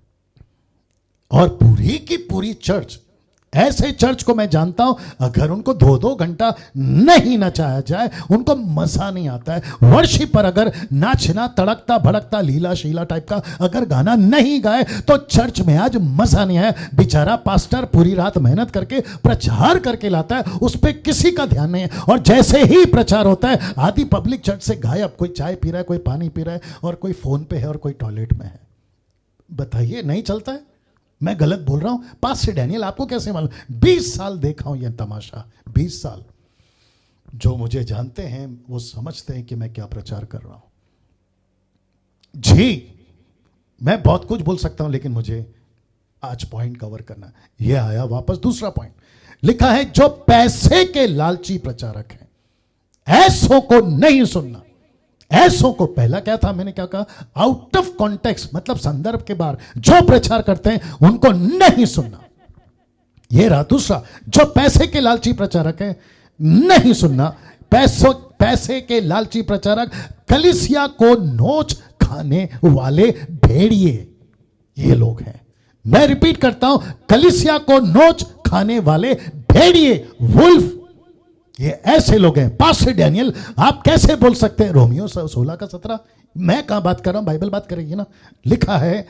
और पूरी की पूरी चर्च ऐसे चर्च को मैं जानता हूं, अगर उनको 2-2 घंटा नहीं नचाया जाए उनको मजा नहीं आता है। वर्शिप पर अगर नाचना, तड़कता भड़कता, लीला शीला टाइप का अगर गाना नहीं गाए तो चर्च में आज मजा नहीं है। बेचारा पास्टर पूरी रात मेहनत करके प्रचार करके लाता है, उस पर किसी का ध्यान नहीं है। और जैसे ही प्रचार होता है आधी पब्लिक चर्च से गायब, कोई चाय पी रहा है, कोई पानी पी रहा है, और कोई फोन पे है और कोई टॉयलेट में है। बताइए, नहीं चलता है? मैं गलत बोल रहा हूं? पास्टर डैनियल आपको कैसे मालूम? 20 साल देखा हूं यह तमाशा, 20 साल। जो मुझे जानते हैं वो समझते हैं कि मैं क्या प्रचार कर रहा हूं। जी, मैं बहुत कुछ बोल सकता हूं, लेकिन मुझे आज पॉइंट कवर करना है। यह आया वापस दूसरा पॉइंट, लिखा है जो पैसे के लालची प्रचारक हैं, ऐसों को नहीं सुनना। ऐसों को, पहला क्या था, मैंने क्या कहा? आउट ऑफ कॉन्टेक्स्ट, मतलब संदर्भ के बाहर जो प्रचार करते हैं उनको नहीं सुनना। यह रहा दूसरा, जो पैसे के लालची प्रचारक है, नहीं सुनना। पैसे के लालची प्रचारक कलीसिया को नोच खाने वाले भेड़िए, ये लोग हैं। मैं रिपीट करता हूं, कलीसिया को नोच खाने वाले भेड़िए, वुल्फ, ये ऐसे लोग हैं। पास्टर डैनियल आप कैसे बोल सकते हैं? रोमियो 16:17, मैं कहां बात कर रहा हूं, बाइबल बात करेगी ना। लिखा है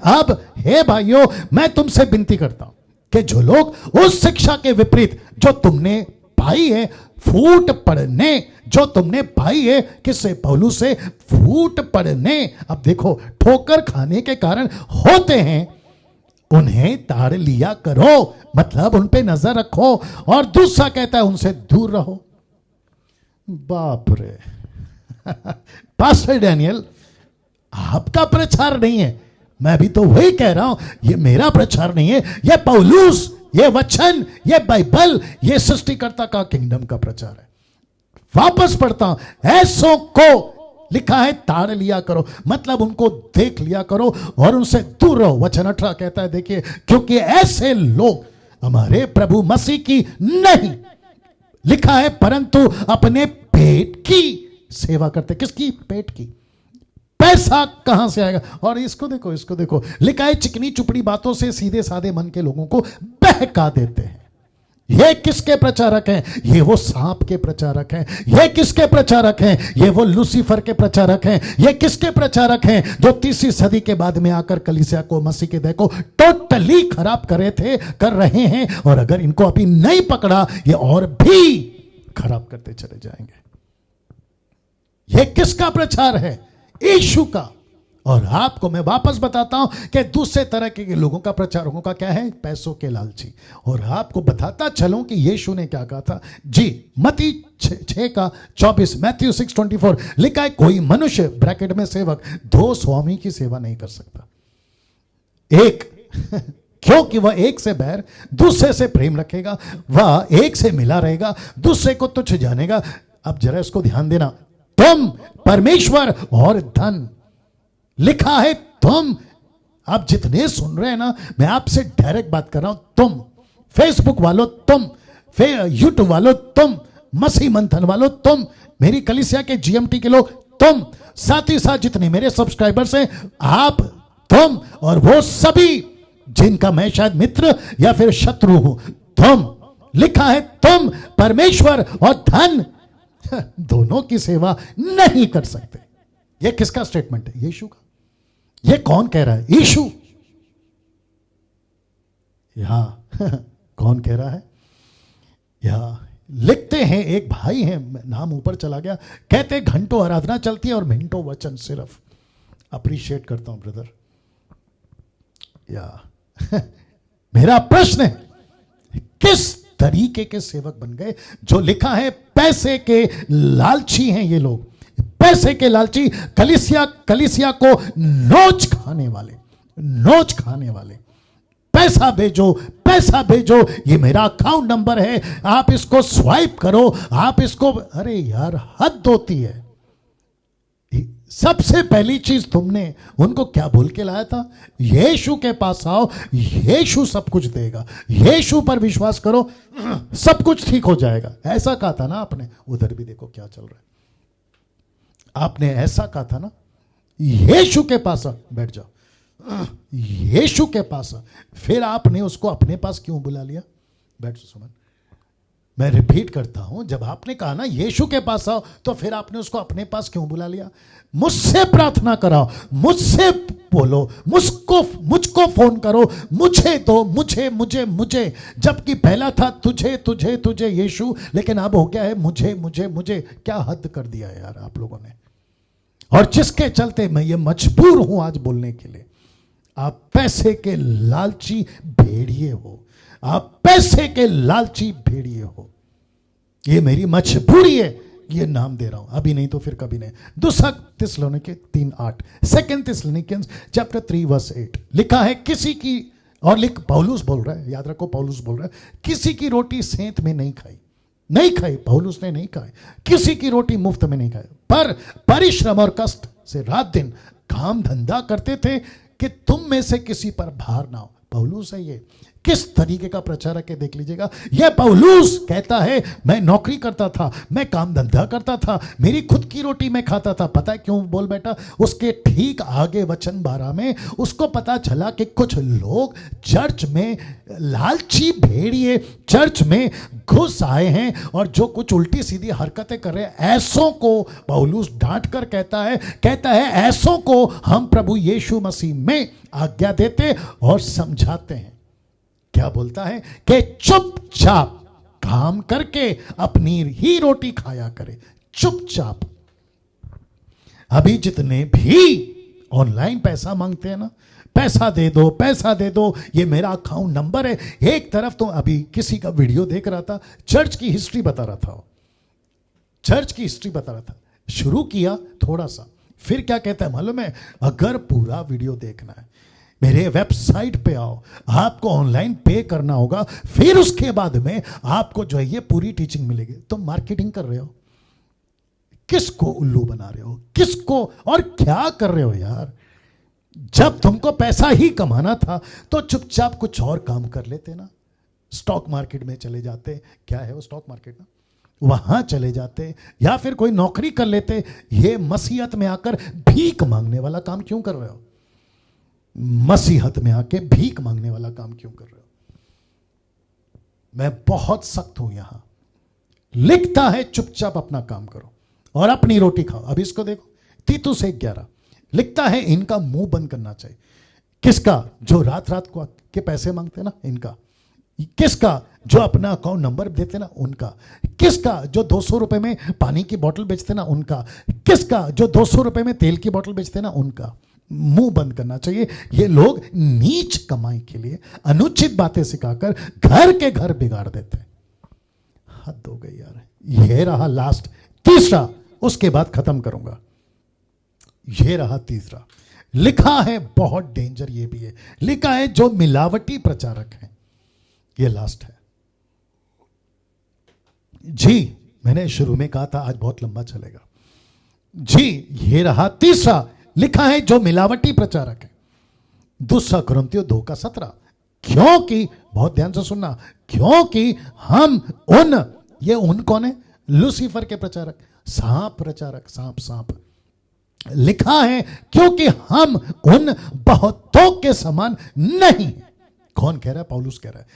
अब हे भाइयों, मैं तुमसे विनती करता हूं कि जो लोग उस शिक्षा के विपरीत जो तुमने पाई है, फूट पड़ने जो तुमने पाई है, किससे? पौलुस से, फूट पड़ने। अब देखो, ठोकर खाने के कारण होते हैं, उन्हें ताड़ लिया करो, मतलब उन पे नजर रखो। और दूसरा कहता है उनसे दूर रहो। बाप रे पास्टर डैनियल, आपका प्रचार नहीं है। मैं भी तो वही कह रहा हूं, ये मेरा प्रचार नहीं है, ये पौलुस, ये वचन, ये बाइबल, ये सृष्टिकर्ता का किंगडम का प्रचार है। वापस पढ़ता हूं, ऐसों को लिखा है ताड़ लिया करो, मतलब उनको देख लिया करो और उनसे दूर रहो। वचन 18 कहता है, देखिए, क्योंकि ऐसे लोग हमारे प्रभु मसीह की नहीं, लिखा है, परंतु अपने पेट की सेवा करते। किसकी? पेट की। पैसा कहां से आएगा? और इसको देखो, लिखा है, चिकनी चुपड़ी बातों से सीधे साधे मन के लोगों को बहका देते हैं। ये किसके प्रचारक हैं? ये वो सांप के प्रचारक हैं। ये किसके प्रचारक हैं? ये वो लूसीफर के प्रचारक हैं। ये किसके प्रचारक हैं? जो 3वीं सदी के बाद में आकर कलीसिया को, मसीह के देह को टोटली खराब कर रहे हैं। और अगर इनको अभी नहीं पकड़ा, ये और भी खराब करते चले जाएंगे। ये किसका प्रचार है? यीशु का। और आपको मैं वापस बताता हूं कि दूसरे तरह के लोगों का, प्रचारकों का क्या है? पैसों के लालची। और आपको बताता चलूं कि यीशु ने क्या कहा था। जी, मत्ती 6:24, मैथ्यू 6:24 लिखा है, कोई मनुष्य, ब्रैकेट में सेवक, 2 स्वामी की सेवा नहीं कर सकता। एक क्योंकि वह एक से बैर, दूसरे से प्रेम रखेगा, वह एक से मिला रहेगा, दूसरे को तुच्छ जानेगा। अब जरा इसको ध्यान देना, तुम परमेश्वर और धन, लिखा है तुम। आप जितने सुन रहे हैं ना, मैं आपसे डायरेक्ट बात कर रहा हूं। तुम फेसबुक वालों, तुम यूट्यूब वालों, तुम मसीह मंथन वालों, तुम मेरी कलीसिया के जीएमटी के लोग, तुम साथ ही साथ जितने मेरे सब्सक्राइबर्स हैं, आप, तुम और वो सभी जिनका मैं शायद मित्र या फिर शत्रु हूं, तुम, लिखा है तुम परमेश्वर और धन दोनों की सेवा नहीं कर सकते। यह किसका स्टेटमेंट है? यीशु का। यह कौन कह रहा है? यीशु। यहां कौन कह रहा है? यहां लिखते हैं, एक भाई हैं, नाम ऊपर चला गया, कहते घंटों आराधना चलती है और मिनटों वचन सिर्फ। अप्रिशिएट करता हूं ब्रदर। या मेरा प्रश्न है, किस तरीके के सेवक बन गए? जो लिखा है पैसे के लालची हैं ये लोग, पैसे के लालची, कलीसिया को नोच खाने वाले। पैसा भेजो, ये मेरा अकाउंट नंबर है, आप इसको स्वाइप करो, आप इसको, अरे यार हद होती है। सबसे पहली चीज तुमने उनको क्या बोल के लाया था? यीशु के पास आओ, यीशु सब कुछ देगा, यीशु पर विश्वास करो, सब कुछ ठीक हो जाएगा। ऐसा कहा था ना आपने। उधर भी देखो क्या चल रहा है। आपने ऐसा कहा था ना, यीशु के पास आओ, बैठ जाओ, यीशु के पास, फिर आपने उसको अपने पास क्यों बुला लिया? बैठ सुमन, मैं रिपीट करता हूं, जब आपने कहा ना यीशु के पास आओ, तो फिर आपने उसको अपने पास क्यों बुला लिया? मुझसे प्रार्थना कराओ, मुझसे बोलो, मुझको फोन करो, मुझे दो, मुझे मुझे मुझे, जबकि पहला था तुझे तुझे तुझे यीशु, लेकिन अब हो गया है मुझे मुझे मुझे। क्या हद कर दिया है यार आप लोगों ने। और जिसके चलते मैं ये मजबूर हूं आज बोलने के लिए, आप पैसे के लालची भेड़िए हो, आप पैसे के लालची भेड़िए हो। ये मेरी मजबूरी है, ये नाम दे रहा हूं, अभी नहीं तो फिर कभी नहीं। दूसरा थिस्सलुनीके 3:8, सेकंड थिस्सलुनीकियंस चैप्टर 3 वर्स 8 लिखा है, किसी की, और लिख, पौलुस बोल रहा है, याद रखो पौलुस बोल रहा है, किसी की रोटी सेंत में नहीं खाई, नहीं खाई, पौलुस ने नहीं खाई, किसी की रोटी मुफ्त में नहीं खाई, पर परिश्रम और कष्ट से रात दिन काम धंधा करते थे कि तुम में से किसी पर भार ना हो। पौलुस है ये, किस तरीके का प्रचारक है देख लीजिएगा। यह पौलुस कहता है, मैं नौकरी करता था, मैं काम धंधा करता था, मेरी खुद की रोटी मैं खाता था। पता है क्यों बोल बेटा? उसके ठीक आगे वचन 12 में उसको पता चला कि कुछ लोग चर्च में लालची भेड़िए चर्च में घुस आए हैं, और जो कुछ उल्टी सीधी हरकतें कर रहे हैं, ऐसों को पौलुस डांट कर कहता है ऐसों को हम प्रभु यीशु मसीह में आज्ञा देते और समझाते हैं। क्या बोलता है कि चुपचाप काम करके अपनी ही रोटी खाया करे, चुपचाप। अभी जितने भी ऑनलाइन पैसा मांगते हैं ना, पैसा दे दो, पैसा दे दो, ये मेरा अकाउंट नंबर है। एक तरफ तो अभी किसी का वीडियो देख रहा था, चर्च की हिस्ट्री बता रहा था, चर्च की हिस्ट्री बता रहा था, शुरू किया थोड़ा सा, फिर क्या कहता है मालूम है? अगर पूरा वीडियो देखना है मेरे वेबसाइट पे आओ, आपको ऑनलाइन पे करना होगा, फिर उसके बाद में आपको जो है ये पूरी टीचिंग मिलेगी। तो मार्केटिंग कर रहे हो, किसको उल्लू बना रहे हो, किसको और क्या कर रहे हो यार? जब तुमको पैसा ही कमाना था तो चुपचाप कुछ और काम कर लेते ना, स्टॉक मार्केट में चले जाते, क्या है वो स्टॉक मार्केट ना, वहां चले जाते, या फिर कोई नौकरी कर लेते। ये मसीहत में आकर भीख मांगने वाला काम क्यों कर रहे हो? मसीहत में आके भीख मांगने वाला काम क्यों कर रहे हो? मैं बहुत सख्त हूं यहां, लिखता है चुपचाप अपना काम करो और अपनी रोटी खाओ। अब इसको देखो, तीतुस 1:11 लिखता है, इनका मुंह बंद करना चाहिए। किसका? जो रात रात को के पैसे मांगते ना, इनका। किसका? जो अपना अकाउंट नंबर देते ना, उनका। किसका? जो 200 रुपए में पानी की बोतल बेचते ना, उनका। किसका? जो 200 रुपए में तेल की बोतल बेचते ना, उनका। मुंह बंद करना चाहिए। ये लोग नीच कमाई के लिए अनुचित बातें सिखाकर घर के घर बिगाड़ देते हैं। हद हो गई यार। ये रहा लास्ट, तीसरा, उसके बाद खत्म करूंगा। ये रहा तीसरा, लिखा है बहुत डेंजर, ये भी है, लिखा है जो मिलावटी प्रचारक हैं। ये लास्ट है जी, मैंने शुरू में कहा था आज बहुत लंबा चलेगा जी। ये रहा तीसरा, लिखा है जो मिलावटी प्रचारक है। दूसरा कुरिन्थियों 2:17, क्योंकि, बहुत ध्यान से सुनना, क्योंकि हम ये उन कौन है? लूसीफर के प्रचारक, सांप प्रचारक, सांप। लिखा है क्योंकि हम उन बहुतों के समान नहीं। कौन कह रहा है? पौलुस कह रहा है।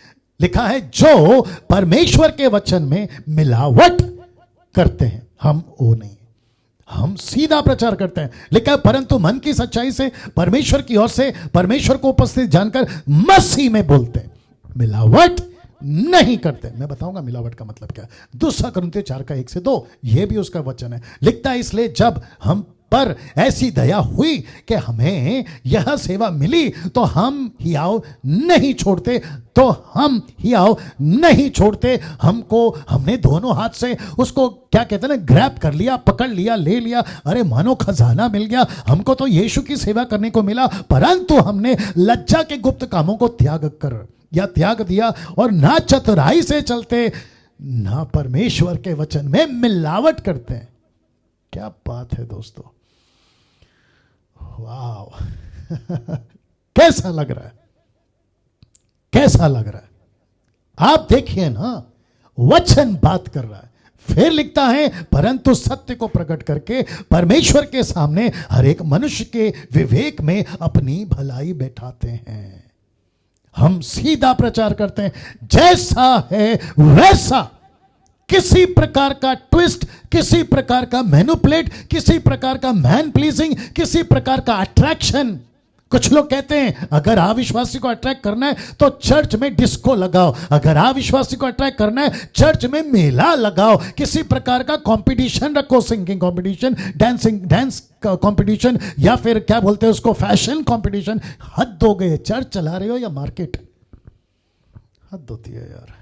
लिखा है जो परमेश्वर के वचन में मिलावट करते हैं, हम वो नहीं, हम सीधा प्रचार करते हैं। लिखा है परंतु मन की सच्चाई से, परमेश्वर की ओर से, परमेश्वर को उपस्थित जानकर मसीह में बोलते हैं, मिलावट नहीं करते। मैं बताऊंगा मिलावट का मतलब क्या है। दूसरा कुरिन्थियों 4:1-2, यह भी उसका वचन है। लिखता है इसलिए जब हम पर ऐसी दया हुई कि हमें यह सेवा मिली तो हम हियाव नहीं छोड़ते, हमने दोनों हाथ से उसको, क्या कहते हैं ना, ग्रैब कर लिया, पकड़ लिया, ले लिया। अरे मानो खजाना मिल गया हमको, तो यीशु की सेवा करने को मिला, परंतु हमने लज्जा के गुप्त कामों को त्याग दिया और ना चतुराई से चलते, ना परमेश्वर के वचन में मिलावट करते हैं। क्या बात है दोस्तों, वाह कैसा लग रहा है, कैसा लग रहा है? आप देखिए ना, वचन बात कर रहा है, फिर लिखता है, परंतु सत्य को प्रकट करके परमेश्वर के सामने हर एक मनुष्य के विवेक में अपनी भलाई बैठाते हैं। हम सीधा प्रचार करते हैं, जैसा है वैसा, किसी प्रकार का ट्विस्ट, किसी प्रकार का मैनिपुलेट, किसी प्रकार का मैन प्लीजिंग, किसी प्रकार का अट्रैक्शन। कुछ लोग कहते हैं अगर अविश्वासी को अट्रैक्ट करना है तो चर्च में डिस्को लगाओ, अगर अविश्वासी को अट्रैक्ट करना है चर्च में मेला लगाओ, किसी प्रकार का कंपटीशन रखो, सिंगिंग कंपटीशन, डांस कंपटीशन, या फिर क्या बोलते हैं उसको, फैशन कंपटीशन। हद हो गए। चर्च चला रहे हो या मार्केट? हद होती है यार।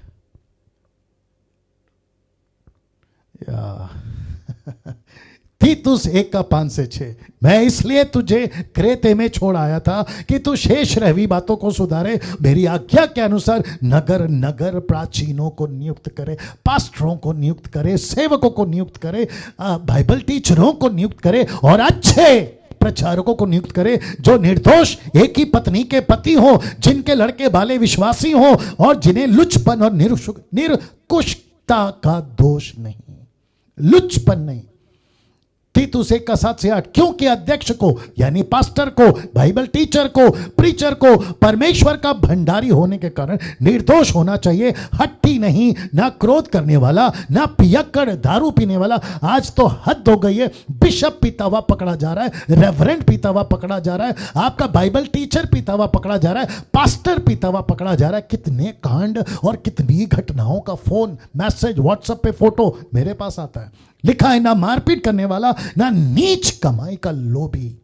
तीतुस 1:5-6, मैं इसलिए तुझे क्रेते में छोड़ आया था कि तू शेष रहवी बातों को सुधारे, मेरी आज्ञा के अनुसार नगर नगर प्राचीनों को नियुक्त करे, पास्टरों को नियुक्त करे, सेवकों को नियुक्त करे, बाइबल टीचरों को नियुक्त करे और अच्छे प्रचारकों को नियुक्त करे, जो निर्दोष एक ही पत्नी के पति हो, जिनके लड़के बाले विश्वासी हो और जिन्हें लुचपन और निरकुशता का दोष नहीं, लुचपन नहीं। तीतुस 1:7-8, क्योंकि अध्यक्ष को यानी पास्टर को, बाइबल टीचर को, प्रीचर को परमेश्वर का भंडारी होने के कारण निर्दोष होना चाहिए, हट्टी नहीं, ना क्रोध करने वाला, ना पियक्कड़ दारू पीने वाला। आज तो हद हो गई है। बिशप पीता हुआ पकड़ा जा रहा है, रेवरेंड पीता हुआ पकड़ा जा रहा है, आपका बाइबल टीचर पीता हुआ पकड़ा जा रहा है, पास्टर पीता हुआ पकड़ा जा रहा है। कितने कांड और कितनी घटनाओं का फोन मैसेज, व्हाट्सएप पे फोटो मेरे पास आता है। लिखा है, ना मारपीट करने वाला, ना नीच कमाई का लोभी,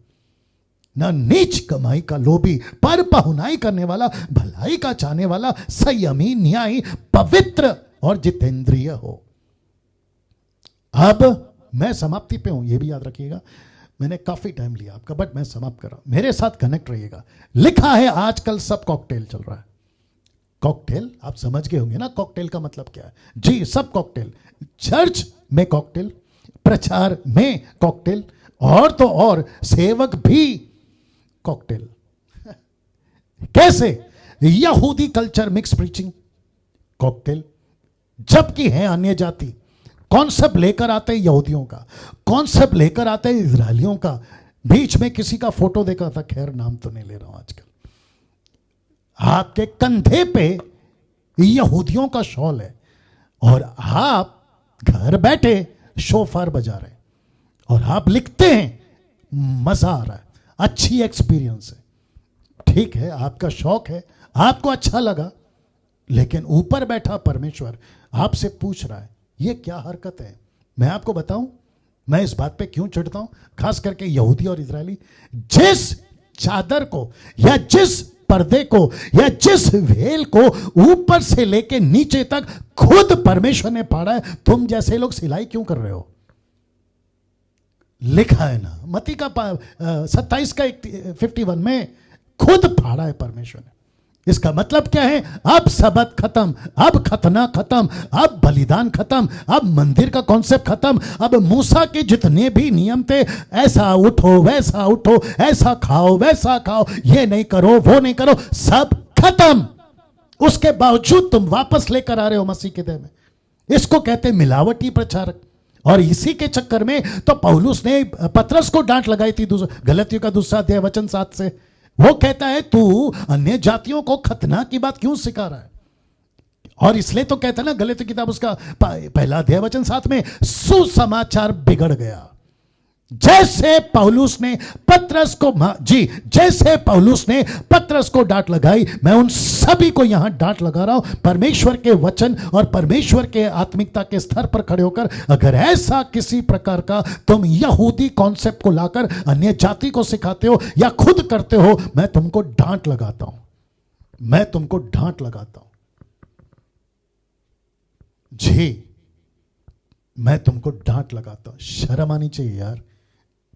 ना नीच कमाई का लोभी, पर पहुनाई करने वाला, भलाई का चाहने वाला, संयमी, न्यायी, पवित्र और जितेंद्रिय हो। अब मैं समाप्ति पे हूं, यह भी याद रखिएगा। मैंने काफी टाइम लिया आपका, बट मैं समाप्त कर रहा हूं, मेरे साथ कनेक्ट रहिएगा। लिखा है, आजकल सब कॉकटेल चल रहा है। कॉकटेल आप समझ गए होंगे ना, कॉकटेल का मतलब क्या है? जी, सब कॉकटेल। चर्च में कॉकटेल, प्रचार में कॉकटेल, और तो और सेवक भी कॉकटेल। कैसे? यहूदी कल्चर मिक्स प्रीचिंग कॉकटेल, जबकि है अन्य जाति। कॉन्सेप्ट लेकर आते हैं यहूदियों का, कॉन्सेप्ट लेकर आते हैं इजरायलियों का। बीच में किसी का फोटो देखा था, खैर नाम तो नहीं ले रहा हूं आजकल। आपके कंधे पे यहूदियों का शॉल है और आप घर बैठे शोफार बजा रहे हैं और आप लिखते हैं, मजा आ रहा है, अच्छी एक्सपीरियंस है। ठीक है, आपका शौक है, आपको अच्छा लगा, लेकिन ऊपर बैठा परमेश्वर आपसे पूछ रहा है, ये क्या हरकत है? मैं आपको बताऊं, मैं इस बात पे क्यों चिढ़ता हूं, खास करके यहूदी और इजरायली। जिस चादर को या जिस पर्दे को या जिस वेल को ऊपर से लेके नीचे तक खुद परमेश्वर ने फाड़ा है, तुम जैसे लोग सिलाई क्यों कर रहे हो? लिखा है ना मत्ती का 27:51 में, खुद फाड़ा है परमेश्वर ने। इसका मतलब क्या है? अब सबत खत्म, अब खतना खत्म, अब बलिदान खत्म, अब मंदिर का कॉन्सेप्ट खत्म, अब मूसा के जितने भी नियम थे, ऐसा उठो वैसा उठो, ऐसा खाओ वैसा खाओ, ये नहीं करो वो नहीं करो, सब खत्म। उसके बावजूद तुम वापस लेकर आ रहे हो मसीह के देह में। इसको कहते हैं मिलावटी प्रचारक। और इसी के चक्कर में तो पौलुस ने पतरस को डांट लगाई थी गलतियों का 2 अध्याय वचन 7 से। वो कहता है, तू अन्य जातियों को खतना की बात क्यों सिखा रहा है? और इसलिए तो कहता है ना, गलतियों की किताब उसका 1 अध्याय वचन 7 में, सुसमाचार बिगड़ गया। जैसे पौलुस ने पतरस को, जैसे पौलुस ने पतरस को डांट लगाई, मैं उन सभी को यहां डांट लगा रहा हूं परमेश्वर के वचन और परमेश्वर के आत्मिकता के स्तर पर खड़े होकर। अगर ऐसा किसी प्रकार का तुम यहूदी कॉन्सेप्ट को लाकर अन्य जाति को सिखाते हो या खुद करते हो, मैं तुमको डांट लगाता हूं, मैं तुमको डांट लगाता हूं। जी, मैं तुमको डांट लगाता हूं। शर्म आनी चाहिए यार।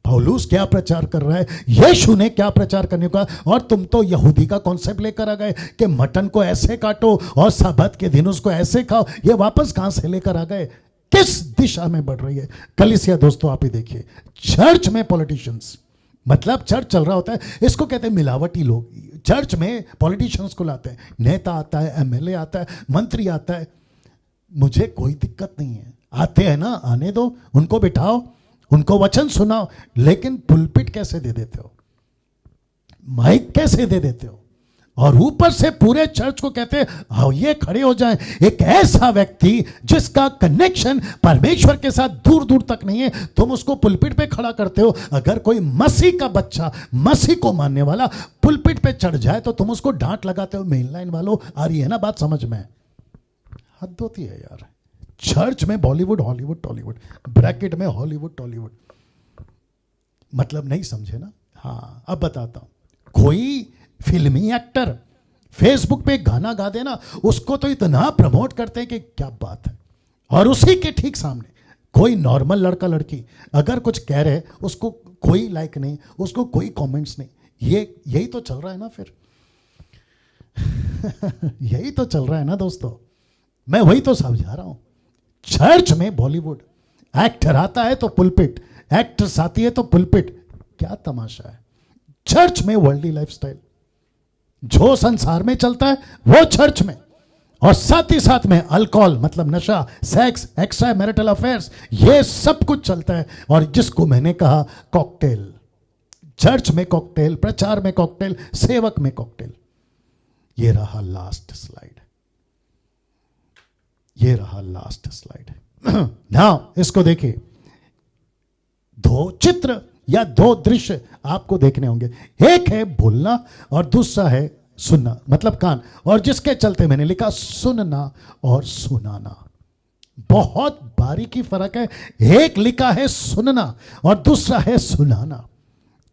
पौलुस क्या प्रचार कर रहा है, यीशु ने क्या प्रचार करने का, और तुम तो यहूदी का कॉन्सेप्ट लेकर आ गए कि मटन को ऐसे काटो और सब्त के दिन उसको ऐसे खाओ। ये वापस कहां से लेकर आ गए? किस दिशा में बढ़ रही है कलीसिया? दोस्तों आप ही देखिए, चर्च में पॉलिटिशियंस, मतलब चर्च चल रहा होता है, इसको कहते हैं मिलावटी लोग। चर्च में पॉलिटिशियंस को लाते हैं, नेता आता है, एमएलए आता है, मंत्री आता है। मुझे कोई दिक्कत नहीं है, आते हैं ना, आने दो, उनको बिठाओ, उनको वचन सुनाओ, लेकिन पुलपिट कैसे दे देते हो, माइक कैसे दे देते हो, और ऊपर से पूरे चर्च को कहते हैं हाँ ये खड़े हो जाएं। एक ऐसा व्यक्ति जिसका कनेक्शन परमेश्वर के साथ दूर दूर तक नहीं है, तुम उसको पुलपिट पे खड़ा करते हो। अगर कोई मसीह का बच्चा, मसीह को मानने वाला पुलपिट पे चढ़ जाए तो तुम उसको डांट लगाते हो। मेन लाइन वालों, आ रही है ना बात समझ में? हद होती है यार। चर्च में बॉलीवुड, हॉलीवुड, टॉलीवुड, ब्रैकेट में हॉलीवुड, टॉलीवुड, मतलब नहीं समझे ना? हाँ, अब बताता हूं। कोई फिल्मी एक्टर फेसबुक पे गाना गा देना, उसको तो इतना प्रमोट करते हैं कि क्या बात है, और उसी के ठीक सामने कोई नॉर्मल लड़का लड़की अगर कुछ कह रहे, उसको कोई लाइक नहीं, उसको कोई कमेंट्स नहीं। यही तो चल रहा है ना फिर। यही तो चल रहा है ना दोस्तों, मैं वही तो समझा रहा हूं। चर्च में बॉलीवुड, एक्टर आता है तो पुलपिट, एक्ट्रेस आती है तो पुलपिट, क्या तमाशा है। चर्च में वर्ल्डली लाइफस्टाइल, जो संसार में चलता है वो चर्च में, और साथ ही साथ में अल्कोहल मतलब नशा, सेक्स, एक्स्ट्रा मैरिटल अफेयर्स, ये सब कुछ चलता है। और जिसको मैंने कहा कॉकटेल, चर्च में कॉकटेल, प्रचार में कॉकटेल, सेवक में कॉकटेल। ये रहा लास्ट स्लाइड, ये रहा लास्ट स्लाइड। नाउ इसको देखिए, दो चित्र या दो दृश्य आपको देखने होंगे। एक है बोलना और दूसरा है सुनना, मतलब कान, और जिसके चलते मैंने लिखा सुनना और सुनाना। बहुत बारीकी फर्क है। एक लिखा है सुनना और दूसरा है सुनाना।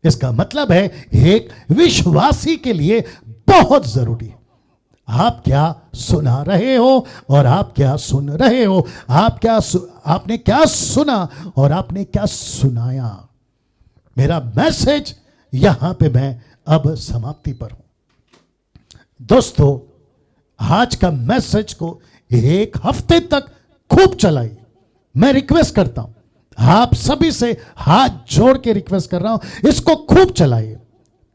इसका मतलब है एक विश्वासी के लिए बहुत जरूरी है आप क्या सुना रहे हो और आप क्या सुन रहे हो, आपने क्या सुना और आपने क्या सुनाया। मेरा मैसेज यहां पे मैं अब समाप्ति पर हूं दोस्तों। आज का मैसेज को एक हफ्ते तक खूब चलाइए। मैं रिक्वेस्ट करता हूं, आप सभी से हाथ जोड़ के रिक्वेस्ट कर रहा हूं, इसको खूब चलाइए।